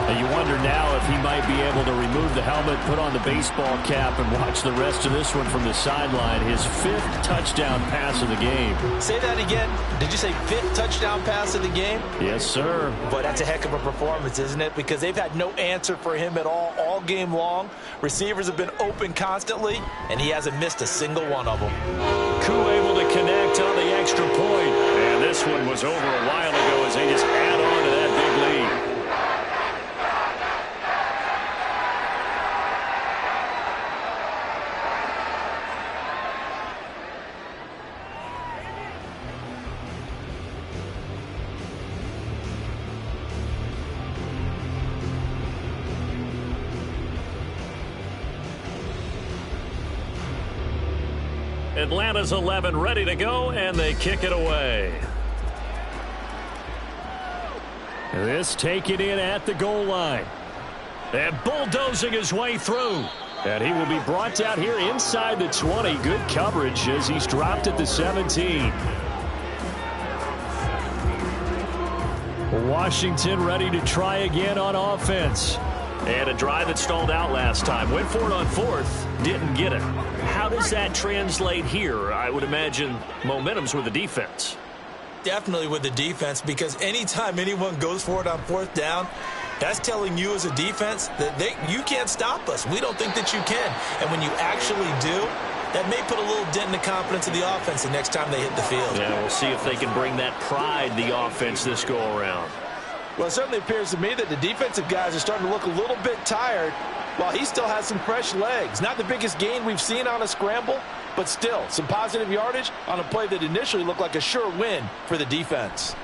And you wonder now if he might be able to remove the helmet, put on the baseball cap, and watch the rest of this one from the sideline. His 5th touchdown pass of the game.
Say that again. Did you say 5th touchdown pass of the game?
Yes, sir.
Boy, that's a heck of a performance, isn't it? Because they've had no answer for him at all game long. Receivers have been open constantly, and he hasn't missed a single one of them.
Koo able to connect on the extra point. And this one was over a while ago as they just add on to that big lead. Atlanta's 11 ready to go, and they kick it away. This taken in at the goal line. And bulldozing his way through. And he will be brought down here inside the 20. Good coverage as he's dropped at the 17. Washington ready to try again on offense. And a drive that stalled out last time. Went for it on 4th. Didn't get it. How does that translate here? I would imagine momentum's with the defense.
Definitely with the defense, because anytime anyone goes for it on 4th down, that's telling you as a defense that you can't stop us. We don't think that you can. And when you actually do, that may put a little dent in the confidence of the offense the next time they hit the field.
Yeah, we'll see if they can bring that pride, the offense, this go-around.
Well, it certainly appears to me that the defensive guys are starting to look a little bit tired while he still has some fresh legs. Not the biggest gain we've seen on a scramble, but still some positive yardage on a play that initially looked like a sure win for the defense.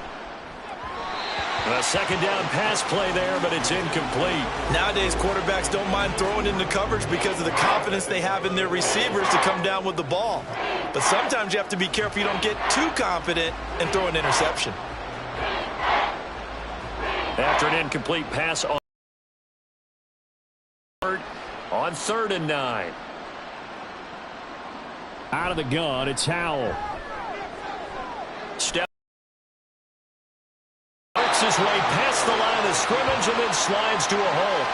A 2nd down pass play there, but it's incomplete.
Nowadays, quarterbacks don't mind throwing into coverage because of the confidence they have in their receivers to come down with the ball. But sometimes you have to be careful you don't get too confident and throw an interception.
After an incomplete pass on 3rd and 9. Out of the gun, it's Howell. Step works his way past the line of scrimmage and then slides to a hole.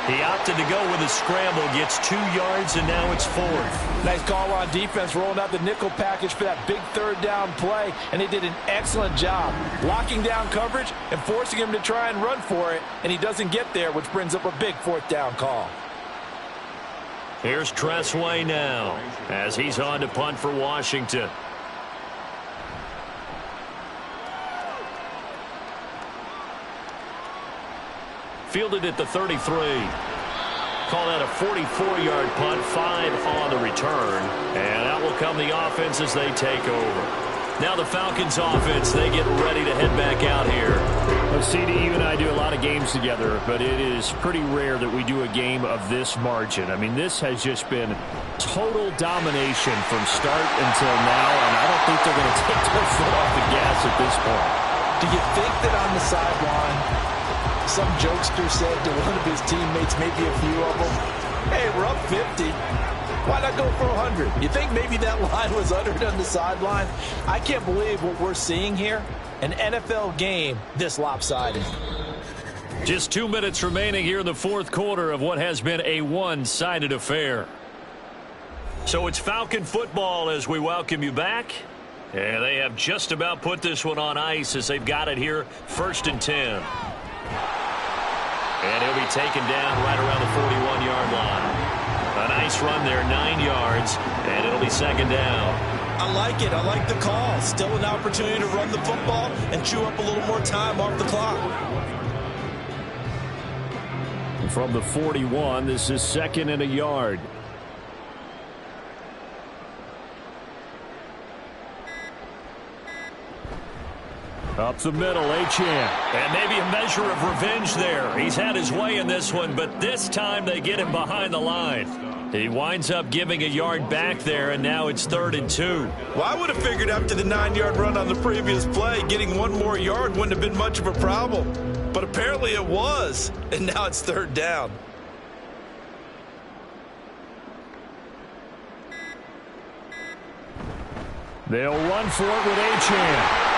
He opted to go with a scramble, gets 2 yards, and now it's 4th.
Nice call on defense, rolling out the nickel package for that big third down play, and they did an excellent job locking down coverage and forcing him to try and run for it, and he doesn't get there, which brings up a big 4th down call.
Here's Tressway now as he's on to punt for Washington. Fielded at the 33. Call that a 44-yard punt, 5 on the return. And out will come the offense as they take over. Now the Falcons offense, they get ready to head back out here.
Well, CD, you and I do a lot of games together, but it is pretty rare that we do a game of this margin. I mean, this has just been total domination from start until now, and I don't think they're going to take their foot off the gas at this point.
Do you think that on the sideline, some jokester said to one of his teammates, maybe a few of them, hey, we're up 50. Why not go for 100? You think maybe that line was uttered on the sideline? I can't believe what we're seeing here. An NFL game this lopsided.
Just 2 minutes remaining here in the 4th quarter of what has been a one-sided affair. So it's Falcon football as we welcome you back. And they have just about put this one on ice as they've got it here, 1st and 10. And he'll be taken down right around the 41-yard line. A nice run there, 9 yards, and it'll be 2nd down.
I like it. I like the call. Still an opportunity to run the football and chew up a little more time off the clock.
From the 41, this is 2nd and a yard. Up the middle, Achane.
And maybe a measure of revenge there. He's had his way in this one, but this time they get him behind the line. He winds up giving a yard back there, and now it's 3rd and 2.
Well, I would have figured after the 9-yard run on the previous play, getting 1 more yard wouldn't have been much of a problem. But apparently it was, and now it's 3rd down.
They'll run for it with Achane.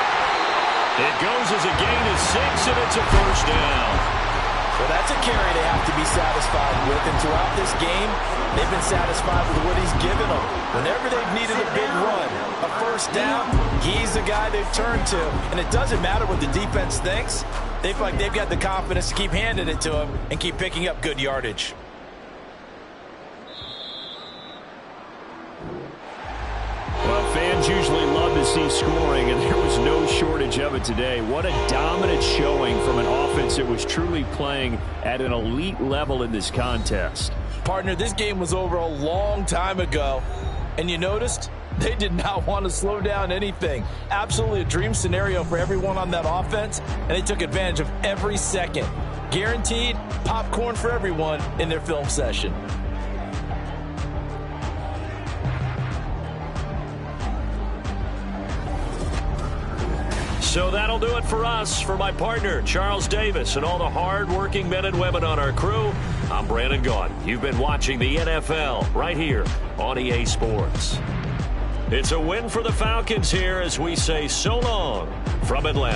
It goes as a gain of 6, and it's a 1st down.
Well, that's a carry they have to be satisfied with, and throughout this game, they've been satisfied with what he's given them. Whenever they've needed a big run, a 1st down, he's the guy they've turned to. And it doesn't matter what the defense thinks. They feel like they've got the confidence to keep handing it to him and keep picking up good yardage.
Well, fans usually love to see scoring, and there was no shortage of it today. What a dominant showing from an offense that was truly playing at an elite level in this contest.
Partner, this game was over a long time ago, and you noticed they did not want to slow down anything. Absolutely a dream scenario for everyone on that offense, and they took advantage of every second. Guaranteed popcorn for everyone in their film session.
So that'll do it for us. For my partner, Charles Davis, and all the hard-working men and women on our crew, I'm Brandon Gaudin. You've been watching the NFL right here on EA Sports. It's a win for the Falcons here as we say so long from Atlanta.